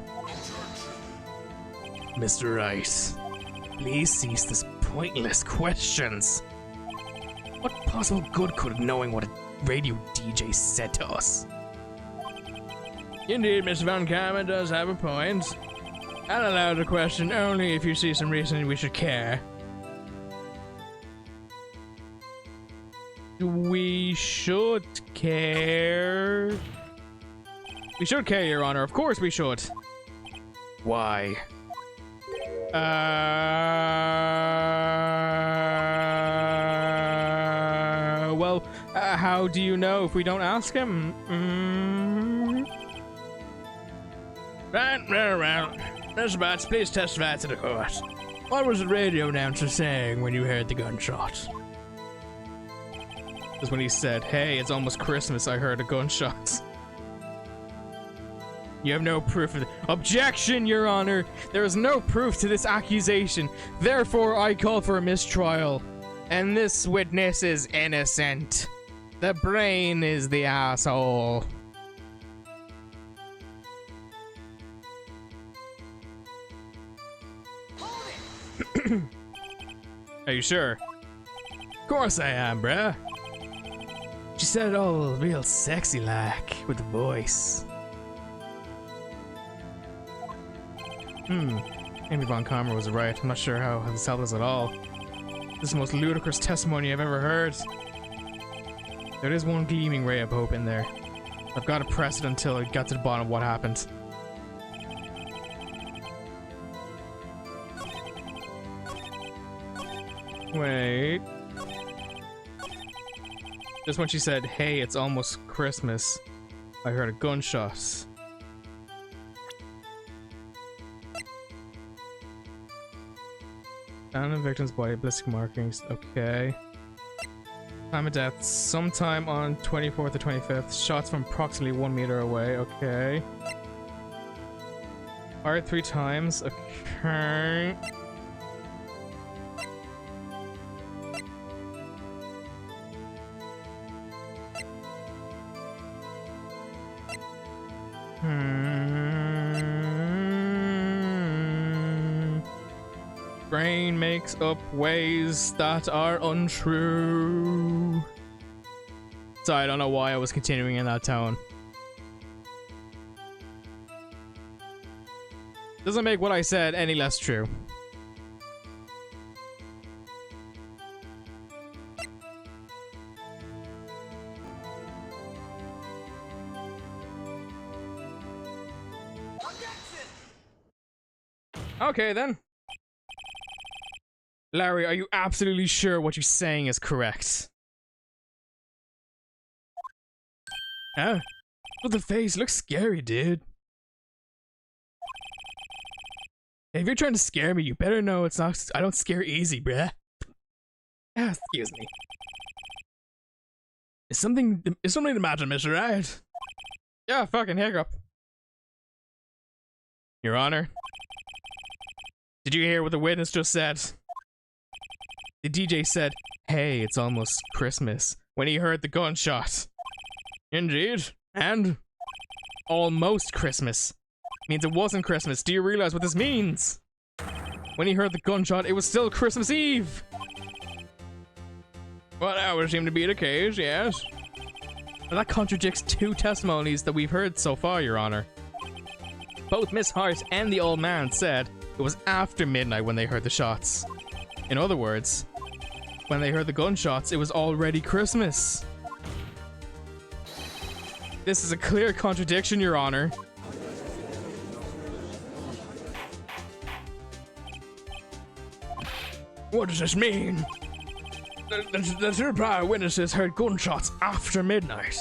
Mr. Wright, please cease this pointless questions. What possible good could knowing what a radio DJ said to us? Indeed, Mr. Van Kamen does have a point. I'll allow the question only if you see some reason we should care. We should care. We should care, Your Honor. Of course we should. Why? Well, how do you know if we don't ask him? Right. Mr. Batts, please testify to the court. What was the radio announcer saying when you heard the gunshot? Because when he said, hey, it's almost Christmas, I heard a gunshot. You have no proof of it. Objection, Your Honor! There is no proof to this accusation. Therefore, I call for a mistrial. And this witness is innocent. The brain is the asshole. Are you sure? Of course I am, bruh. She said it all real sexy like, with the voice. Amy Von Karmer was right. I'm not sure how this helped us at all. This is the most ludicrous testimony I've ever heard. There is one gleaming ray of hope in there. I've got to press it until I get to the bottom of what happened. Wait. Just when she said, hey, it's almost Christmas, I heard a gunshot. Found the victim's body, ballistic markings. Okay. Time of death, sometime on 24th or 25th. Shots from approximately 1 meter away. Okay. Fired 3 times. Okay. Brain makes up ways that are untrue. So I don't know why I was continuing in that tone. Doesn't make what I said any less true. Okay then. Larry, are you absolutely sure what you're saying is correct? Huh? Well, the face looks scary, dude. If you're trying to scare me, you better know it's not. I don't scare easy, bruh. Ah, excuse me. Is something the matter, Mr. Wright? Yeah, fucking hiccup. Your Honor. Did you hear what the witness just said? The DJ said, "Hey, it's almost Christmas," when he heard the gunshot. Indeed. And almost Christmas means it wasn't Christmas. Do you realize what this means? When he heard the gunshot, it was still Christmas Eve. Well, that would seem to be the case, yes. But that contradicts two testimonies that we've heard so far, Your Honor. Both Miss Hart and the old man said it was after midnight when they heard the shots. In other words, when they heard the gunshots, it was already Christmas. This is a clear contradiction, Your Honor. What does this mean? The two prior witnesses heard gunshots after midnight.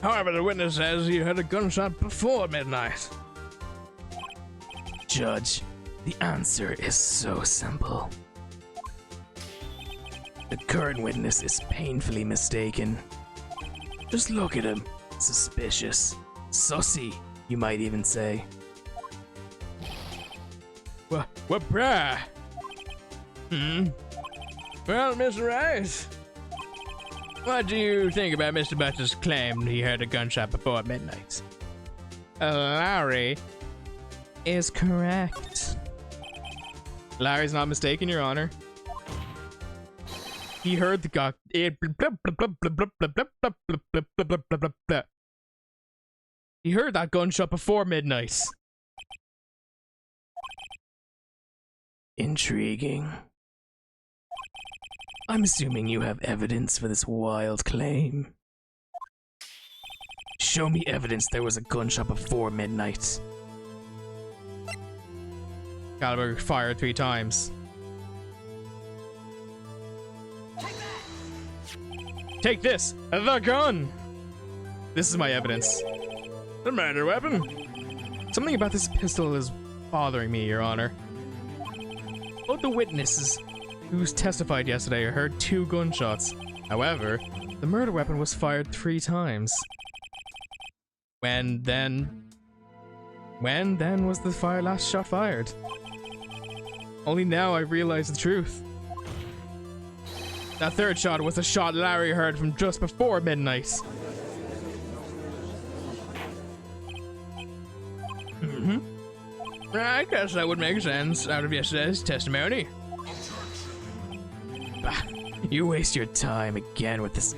However, the witness says he heard a gunshot before midnight. Judge, the answer is so simple. The current witness is painfully mistaken. Just look at him. Suspicious. Sussy, you might even say. What, bruh? Well, Mr. Rice, what do you think about Mr. Butcher's claim he heard a gunshot before midnight? Larry is correct. Larry's not mistaken, Your Honor. He heard the gun. He heard that gunshot before midnight. Intriguing. I'm assuming you have evidence for this wild claim. Show me evidence there was a gunshot before midnight. Caliber fired 3 times. Take this! The gun! This is my evidence. The murder weapon? Something about this pistol is bothering me, Your Honor. Both the witnesses who testified yesterday heard 2 gunshots. However, the murder weapon was fired 3 times. When then was the last shot fired? Only now I realize the truth. That 3rd shot was the shot Larry heard from just before midnight. I guess that would make sense out of yesterday's testimony. Bah, you waste your time again with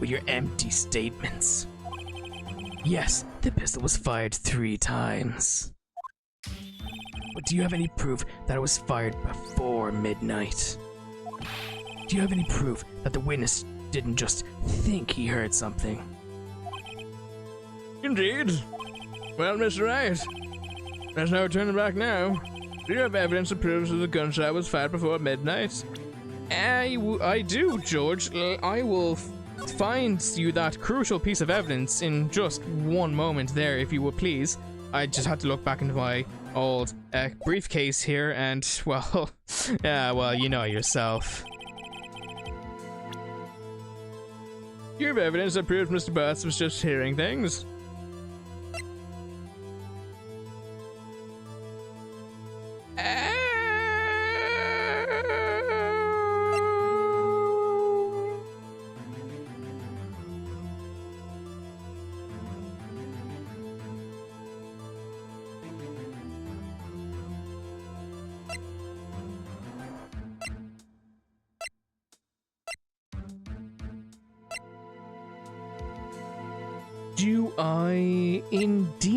your empty statements. Yes, the pistol was fired 3 times. But do you have any proof that it was fired before midnight? Do you have any proof that the witness didn't just think he heard something? Indeed. Well, Mr. Wright, there's no turning back now. Do you have evidence that proves that the gunshot was fired before midnight? I do, George. I will find you that crucial piece of evidence in just one moment there, if you would please. I just had to look back into my old briefcase here and, well, yeah, well, you know yourself. You have evidence that proves Mr. Butts was just hearing things. Do I indeed?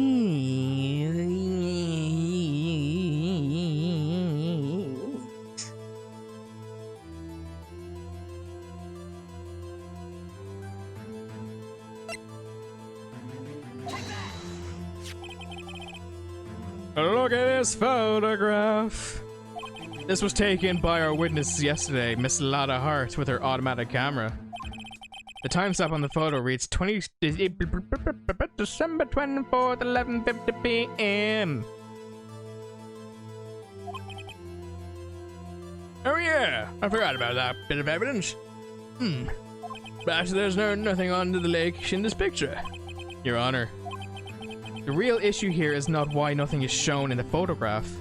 Look at this photograph. This was taken by our witness yesterday, Miss Lada Hart, with her automatic camera. The timestamp on the photo reads December 24th, 11:50 p.m. Oh yeah, I forgot about that bit of evidence. But there's nothing on the lake in this picture. Your Honor, the real issue here is not why nothing is shown in the photograph.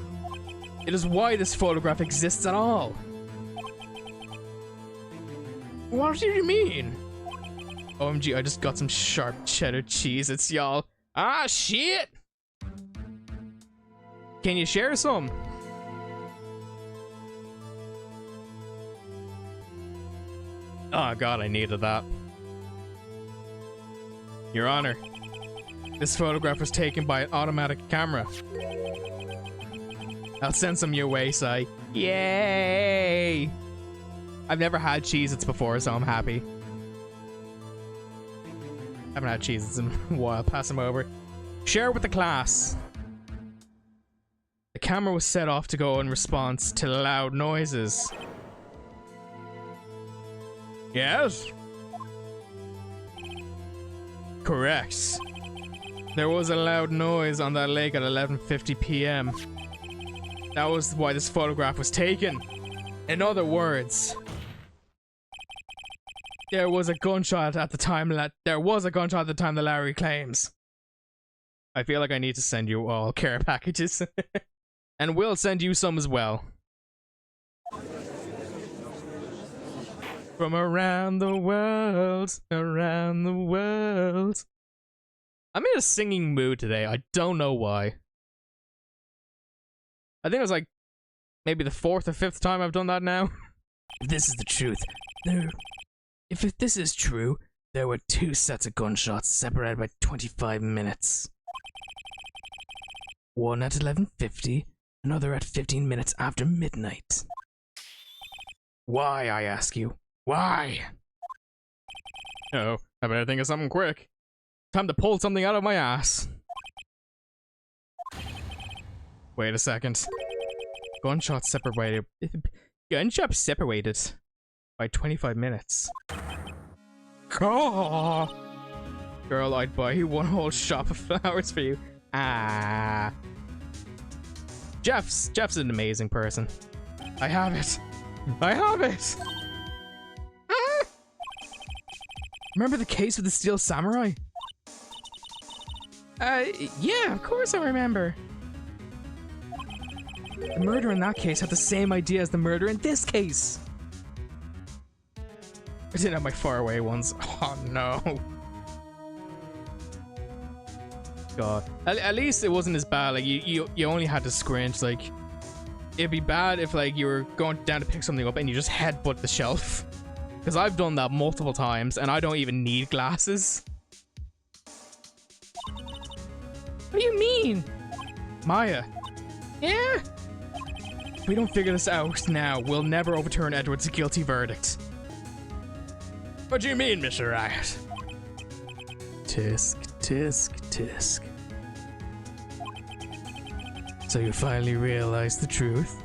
It is why this photograph exists at all. What do you mean? OMG, I just got some sharp cheddar cheese. It's y'all. Ah, shit! Can you share some? Oh god, I needed that. Your Honor, this photograph was taken by an automatic camera. I'll send some your way, Sai. Yay! I've never had Cheez-Its before, so I'm happy. Haven't had Cheez-Its in a while. Pass them over. Share with the class. The camera was set off to go in response to loud noises. Yes? Correct. There was a loud noise on that lake at 11:50 p.m. That was why this photograph was taken. In other words, there was a gunshot at the time that Larry claims. I feel like I need to send you all care packages. And we'll send you some as well. From around the world, around the world. I'm in a singing mood today. I don't know why. I think it was like maybe the 4th or 5th time I've done that now. If this is the truth, if this is true, there were 2 sets of gunshots separated by 25 minutes. One at 11:50, another at 15 minutes after midnight. Why, I ask you? Why? Oh, I better think of something quick. Time to pull something out of my ass. Wait a second. Gunshots separated by 25 minutes. Oh. Girl, I'd buy you one whole shop of flowers for you. Ah. Jeff's an amazing person. I have it. I have it. Ah. Remember the case with the Steel Samurai? Yeah, of course I remember. The murder in that case had the same idea as the murder in this case. I didn't have my faraway ones. Oh no. God. At least it wasn't as bad. Like you only had to scrunch. Like it'd be bad if like you were going down to pick something up and you just headbutt the shelf. Because I've done that multiple times and I don't even need glasses. What do you mean? Maya. Yeah? If we don't figure this out now, we'll never overturn Edward's guilty verdict. What do you mean, Mr. Wright? Tisk, tisk, tisk. So you finally realized the truth?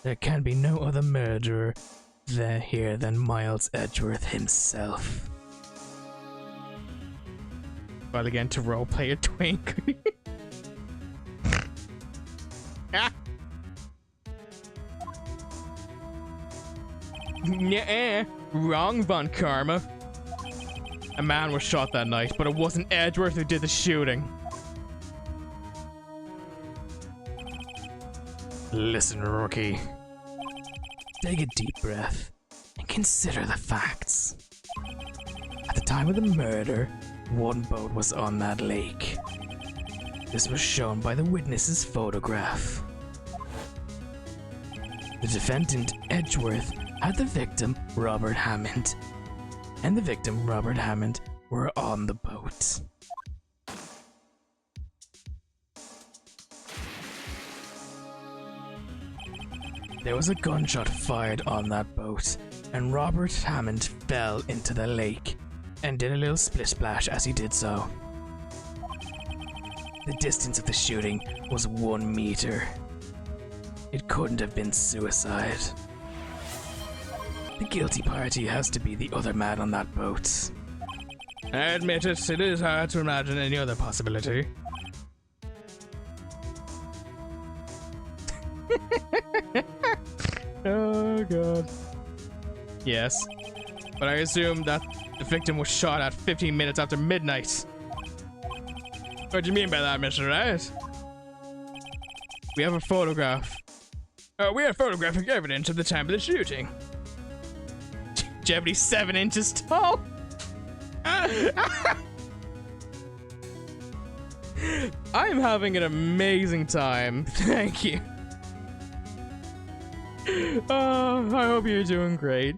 There can be no other murderer here than Miles Edgeworth himself. Well, again, to roleplay a twink. Ah. Nuh-uh. Wrong, Von Karma. A man was shot that night, but it wasn't Edgeworth who did the shooting. Listen, rookie. Take a deep breath and consider the facts. At the time of the murder, one boat was on that lake. This was shown by the witness's photograph. The defendant, Edgeworth, had the victim, Robert Hammond, and the victim, Robert Hammond, were on the boat. There was a gunshot fired on that boat, and Robert Hammond fell into the lake and did a little split splash as he did so. The distance of the shooting was 1 meter. It couldn't have been suicide. The guilty party has to be the other man on that boat. I admit it, it is hard to imagine any other possibility. Oh god. Yes. But I assume that the victim was shot at 15 minutes after midnight. What do you mean by that, Mr. Wright? We have a photograph. We have photographic evidence of the time of the shooting. 77 inches tall. I'm having an amazing time. Thank you. I hope you're doing great.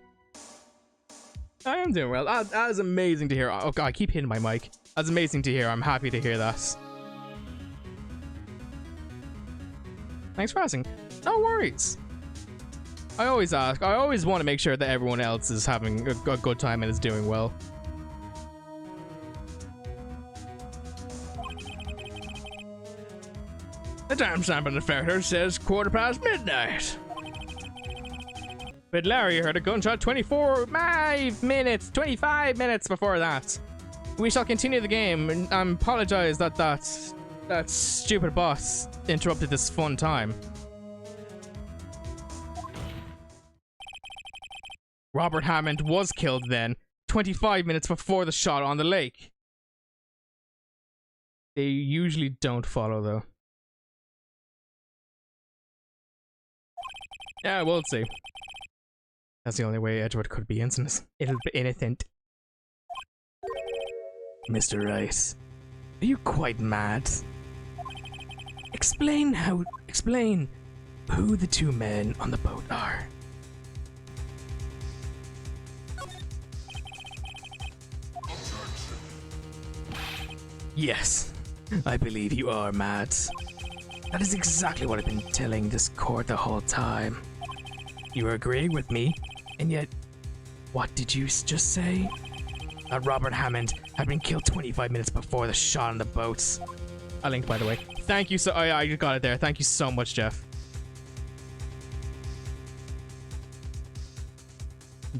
I am doing well. That is amazing to hear. Oh god, I keep hitting my mic. That's amazing to hear. I'm happy to hear that. Thanks for asking. No worries. I always ask. I always want to make sure that everyone else is having a good time and is doing well. The timestamp on the photo says midnight. But Larry heard a gunshot 25 minutes before that. We shall continue the game, and I apologize that that stupid boss interrupted this fun time. Robert Hammond was killed then, 25 minutes before the shot on the lake. They usually don't follow, though. Yeah, we'll see. That's the only way Edward could be innocent. It'll be innocent. Mr. Wright, are you quite mad? Explain who the 2 men on the boat are. Yes, I believe you are mad. That is exactly what I've been telling this court the whole time. You are agreeing with me, and yet, what did you just say? That Robert Hammond had been killed 25 minutes before the shot on the boats. A link, by the way. Thank you so. I got it there. Thank you so much, Jeff.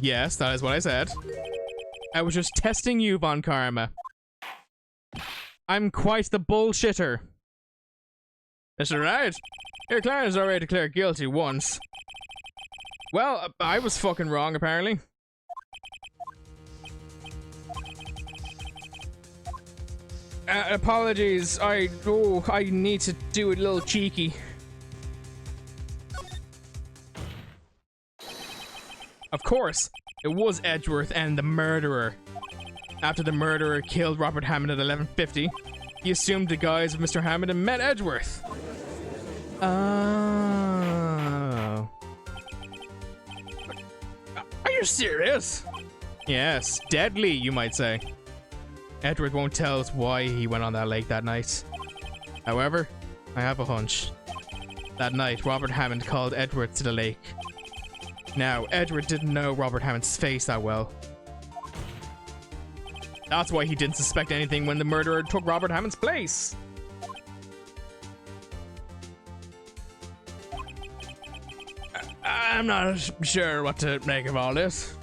Yes, that is what I said. I was just testing you, Von Karma. I'm quite the bullshitter. Mr. Wright, your client is already declared guilty once. Well, I was fucking wrong, apparently. Apologies, I need to do it a little cheeky. Of course, it was Edgeworth and the murderer. After the murderer killed Robert Hammond at 11:50, he assumed the guise of Mr. Hammond and met Edgeworth. Oh. Are you serious? Yes, deadly, you might say. Edward won't tell us why he went on that lake that night. However, I have a hunch. That night, Robert Hammond called Edward to the lake. Now, Edward didn't know Robert Hammond's face that well. That's why he didn't suspect anything when the murderer took Robert Hammond's place. I'm not sure what to make of all this.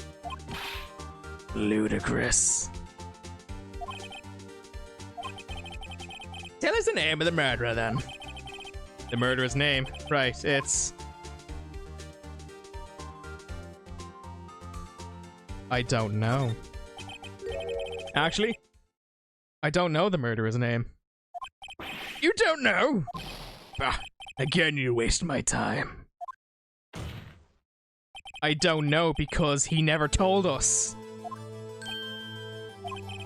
Ludicrous. Tell us the name of the murderer, then. The murderer's name? Right, it's... I don't know. Actually, I don't know the murderer's name. You don't know? Bah, again you waste my time. I don't know because he never told us.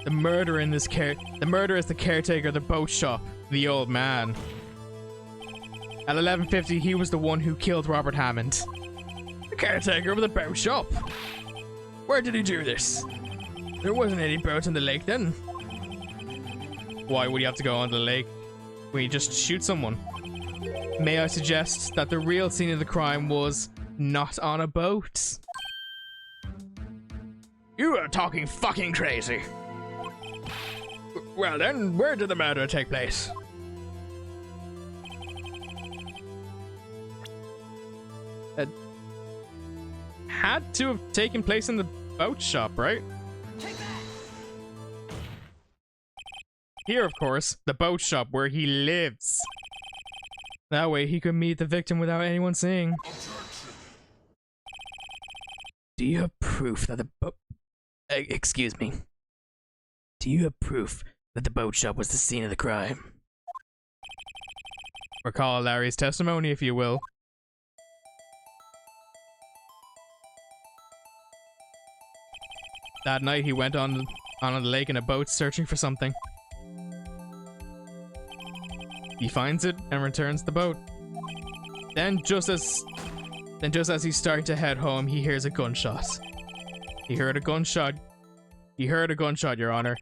The murderer in this the murderer is the caretaker of the boat shop, the old man. At 11:50, he was the one who killed Robert Hammond. The caretaker of the boat shop. Where did he do this? There wasn't any boat in the lake then. Why would you have to go on the lake when you just shoot someone? May I suggest that the real scene of the crime was not on a boat? You are talking fucking crazy. Well then, where did the murder take place? that had to have taken place in the boat shop, right? Here, of course, the boat shop where he lives. That way he could meet the victim without anyone seeing. Do you have proof that the boat... excuse me. Do you have proof that the boat shop was the scene of the crime? Recall Larry's testimony, if you will. That night he went on the lake in a boat searching for something. He finds it and returns the boat. Then just as he's starting to head home, he hears a gunshot. He heard a gunshot, Your Honor,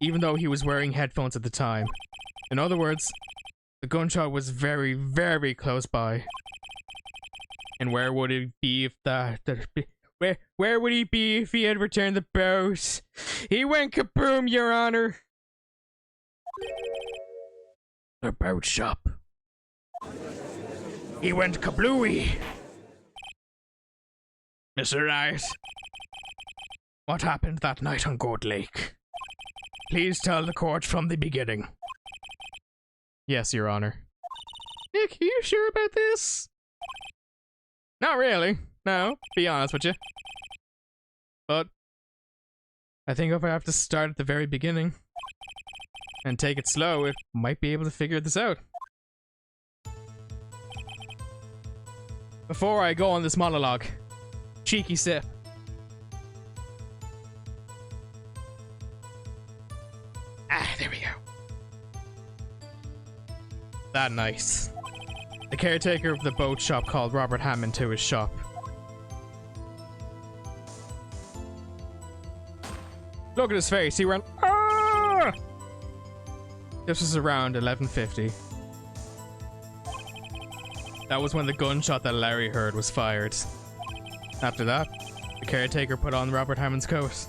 even though he was wearing headphones at the time. In other words, the gunshot was very, very close by. And where would it be if where would he be if he had returned the boat? He went kaboom, Your Honor. The boat shop. He went kablooey. Mr. Wright, what happened that night on Goat Lake? Please tell the court from the beginning. Yes, Your Honor. Nick, are you sure about this? Not really. No, be honest with you. But I think if I have to start at the very beginning and take it slow, it might be able to figure this out. Before I go on this monologue, cheeky sip. There we go. That night, the caretaker of the boat shop called Robert Hammond to his shop. Look at his face, he went, "Ah!" This was around 11:50. That was when the gunshot that Larry heard was fired. After that, the caretaker put on Robert Hammond's coat.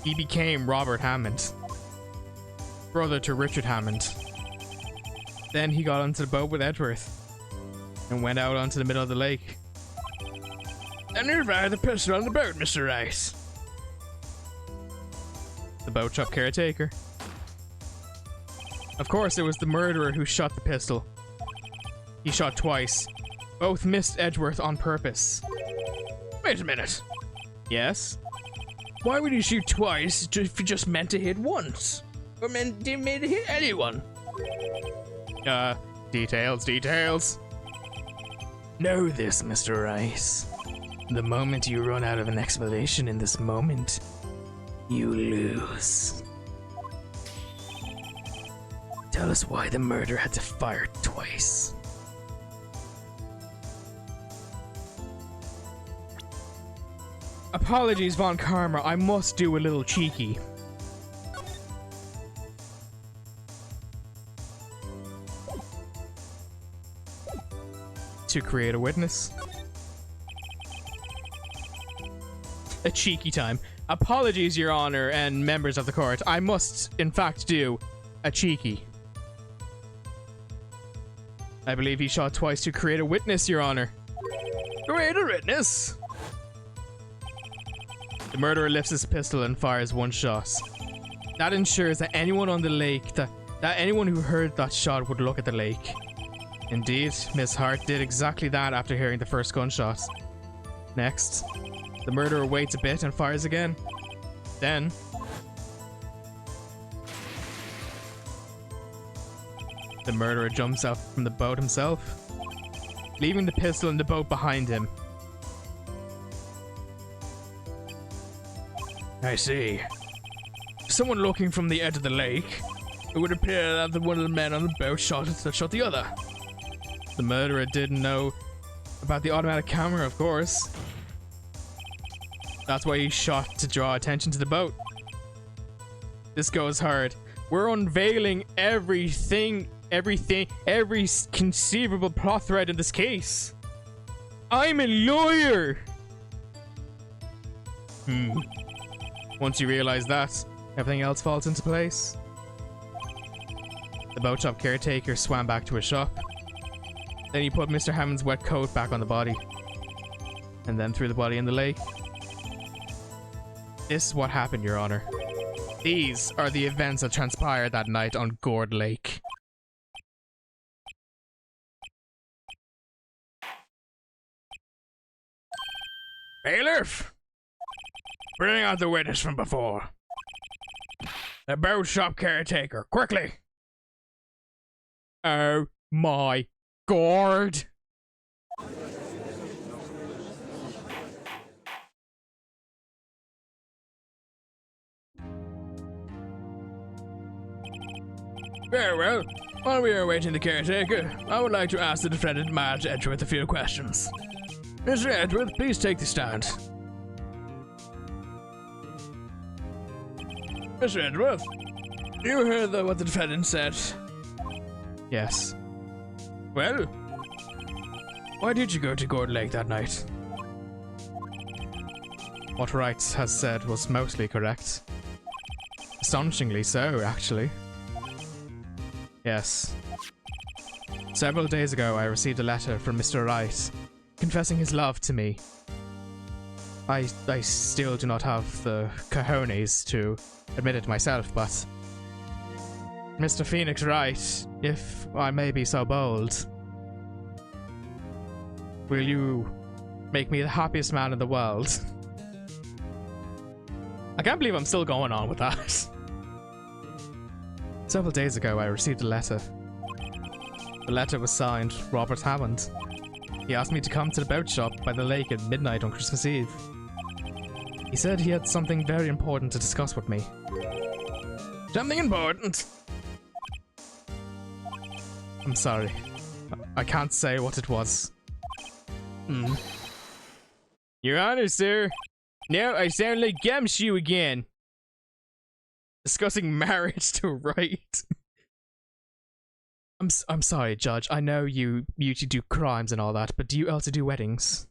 He became Robert Hammond, brother to Richard Hammond. Then he got onto the boat with Edgeworth and went out onto the middle of the lake. And who fired the pistol on the boat, Mr. Rice? The boat shop caretaker. Of course, it was the murderer who shot the pistol. He shot twice. Both missed Edgeworth on purpose. Wait a minute. Yes? Why would you shoot twice if you just meant to hit once? Or meant to hit anyone? Details. Know this, Mr. Rice. The moment you run out of an explanation in this moment, you lose. Tell us why the murderer had to fire twice. Apologies, Von Karma. I must do a little cheeky. To create a witness. A cheeky time. Apologies, Your Honor, and members of the court. I must, in fact, do a cheeky. I believe he shot twice to create a witness, Your Honor. Create a witness? The murderer lifts his pistol and fires one shot. That ensures that anyone on the lake, that anyone who heard that shot would look at the lake. Indeed, Miss Hart did exactly that after hearing the first gunshot. Next, the murderer waits a bit and fires again. Then, the murderer jumps out from the boat himself, leaving the pistol in the boat behind him. I see. Someone looking from the edge of the lake, it would appear that one of the men on the boat shot the other. The murderer didn't know about the automatic camera, of course. That's why he shot to draw attention to the boat. This goes hard. We're unveiling every conceivable plot thread in this case. I'm a lawyer! Once you realize that, everything else falls into place. The boat shop caretaker swam back to his shop. Then he put Mr. Hammond's wet coat back on the body. and then threw the body in the lake. This is what happened, Your Honor. These are the events that transpired that night on Gourd Lake. Bailiff! Bring out the witness from before. The boat shop caretaker, quickly! Oh my god! Very well. While we are awaiting the caretaker, I would like to ask the defendant, Marge Edgeworth, a few questions. Mr. Edgeworth, please take the stand. Mr. Edgeworth, you heard what the defendant said? Yes. Well, why did you go to Gourd Lake that night? What Wright has said was mostly correct. Astonishingly so, actually. Yes. Several days ago, I received a letter from Mr. Wright confessing his love to me. I still do not have the cojones to admit it myself, but Mr. Phoenix Wright, if I may be so bold, will you make me the happiest man in the world? I can't believe I'm still going on with that. Several days ago, I received a letter. The letter was signed Robert Hammond. He asked me to come to the boat shop by the lake at midnight on Christmas Eve. He said he had something very important to discuss with me. Something important? I'm sorry. I can't say what it was. Your Honor, sir. Now I sound like Gumshoe again. Discussing marriage to Wright. I'm sorry, Judge. I know you usually do crimes and all that, but do you also do weddings?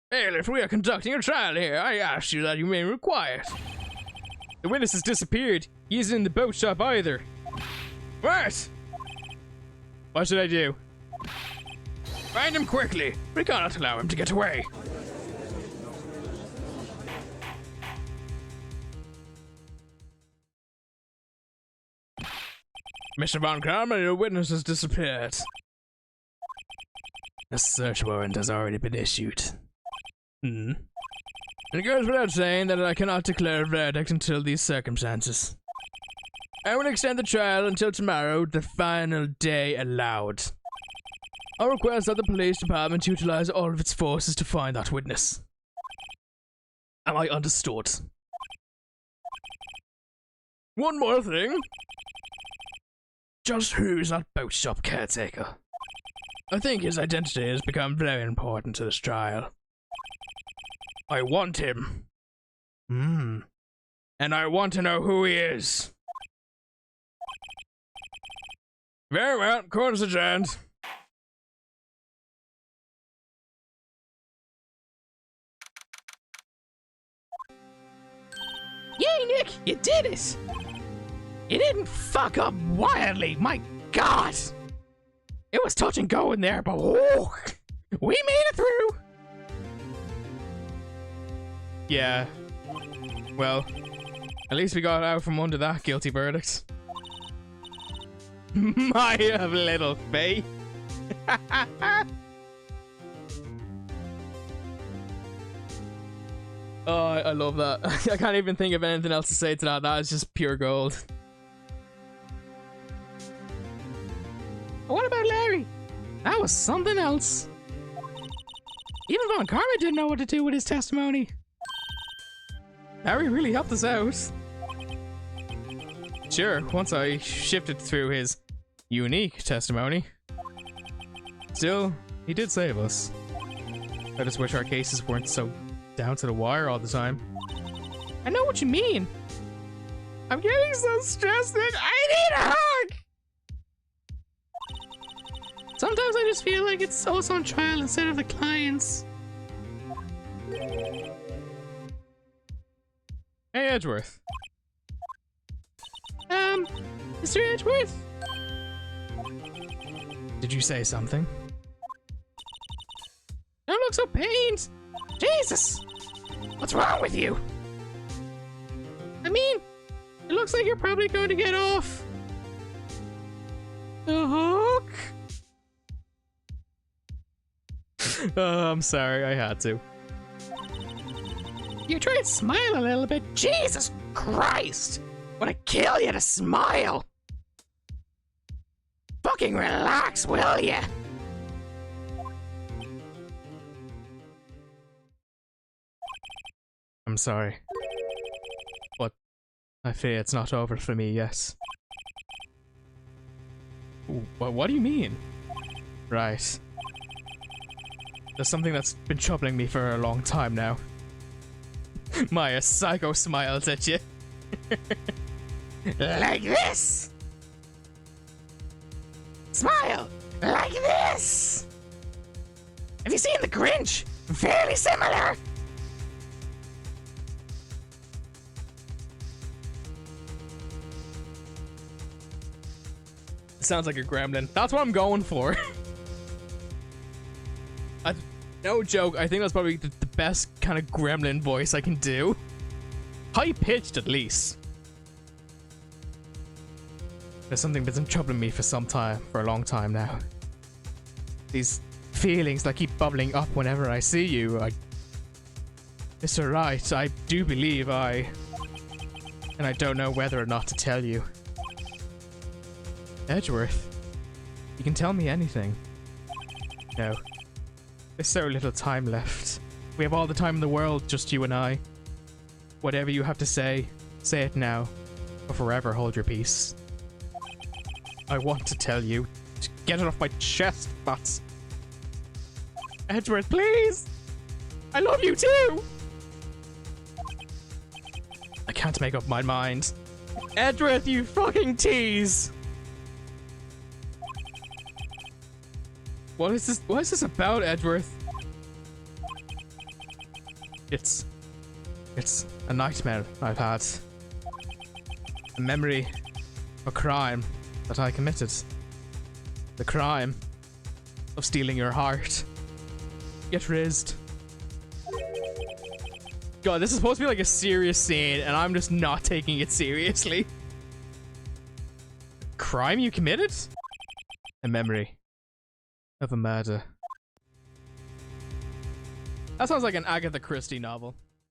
Bailiff, we are conducting a trial here. I asked you that you may require it. The witness has disappeared. He isn't in the boat shop either. What? What should I do? Find him quickly. We cannot allow him to get away. Mr. Von Karma, your witness has disappeared. A search warrant has already been issued. It goes without saying that I cannot declare a verdict until these circumstances. I will extend the trial until tomorrow, the final day allowed. I request that the police department utilize all of its forces to find that witness. Am I understood? One more thing. Just who's that boat shop caretaker? I think his identity has become very important to this trial. I want him. And I want to know who he is. Very well, court is adjourned. Yay, Nick! You did it! You didn't fuck up wildly, my god! It was touch and go in there, but whoa, we made it through! Yeah. Well, at least we got out from under that guilty verdict. My little faith. Oh, I love that. I can't even think of anything else to say to that. That is just pure gold. What about Larry? That was something else. Even Von Karma didn't know what to do with his testimony. Larry really helped us out. Sure, once I shifted through his unique testimony. Still, he did save us. I just wish our cases weren't so down to the wire all the time. I know what you mean. I'm getting so stressed that I need a hug! Sometimes I just feel like it's us on trial instead of the clients. Hey, Edgeworth. Mr. Edgeworth? Did you say something? Don't look so pained. Jesus! What's wrong with you? I mean, it looks like you're probably going to get off the hook. I'm sorry, I had to. You try and smile a little bit. Jesus Christ! Wanna kill you to smile? Fucking relax, will ya? I'm sorry. But I fear it's not over for me, yes. Ooh, what do you mean? Right. There's something that's been troubling me for a long time now. Maya psycho smiles at you. Like this! Smile! Like this! Have you seen the Grinch? Fairly similar! Sounds like a gremlin. That's what I'm going for. No joke, I think that's probably the best kind of gremlin voice I can do. High-pitched, at least. There's something that's been troubling me for a long time now. These feelings that keep bubbling up whenever I see you. Mr. Wright, I do believe and I don't know whether or not to tell you. Edgeworth, you can tell me anything. No. There's so little time left. We have all the time in the world, just you and I. Whatever you have to say it now, or forever hold your peace. I want to tell you. To get it off my chest, but... Edgeworth, please! I love you too! I can't make up my mind. Edgeworth, you fucking tease! What is this about, Edgeworth? It's a nightmare I've had. A memory of a crime that I committed. The crime of stealing your heart. Get rizzed. God, this is supposed to be like a serious scene, and I'm just not taking it seriously. Crime you committed? A memory of a murder. That sounds like an Agatha Christie novel.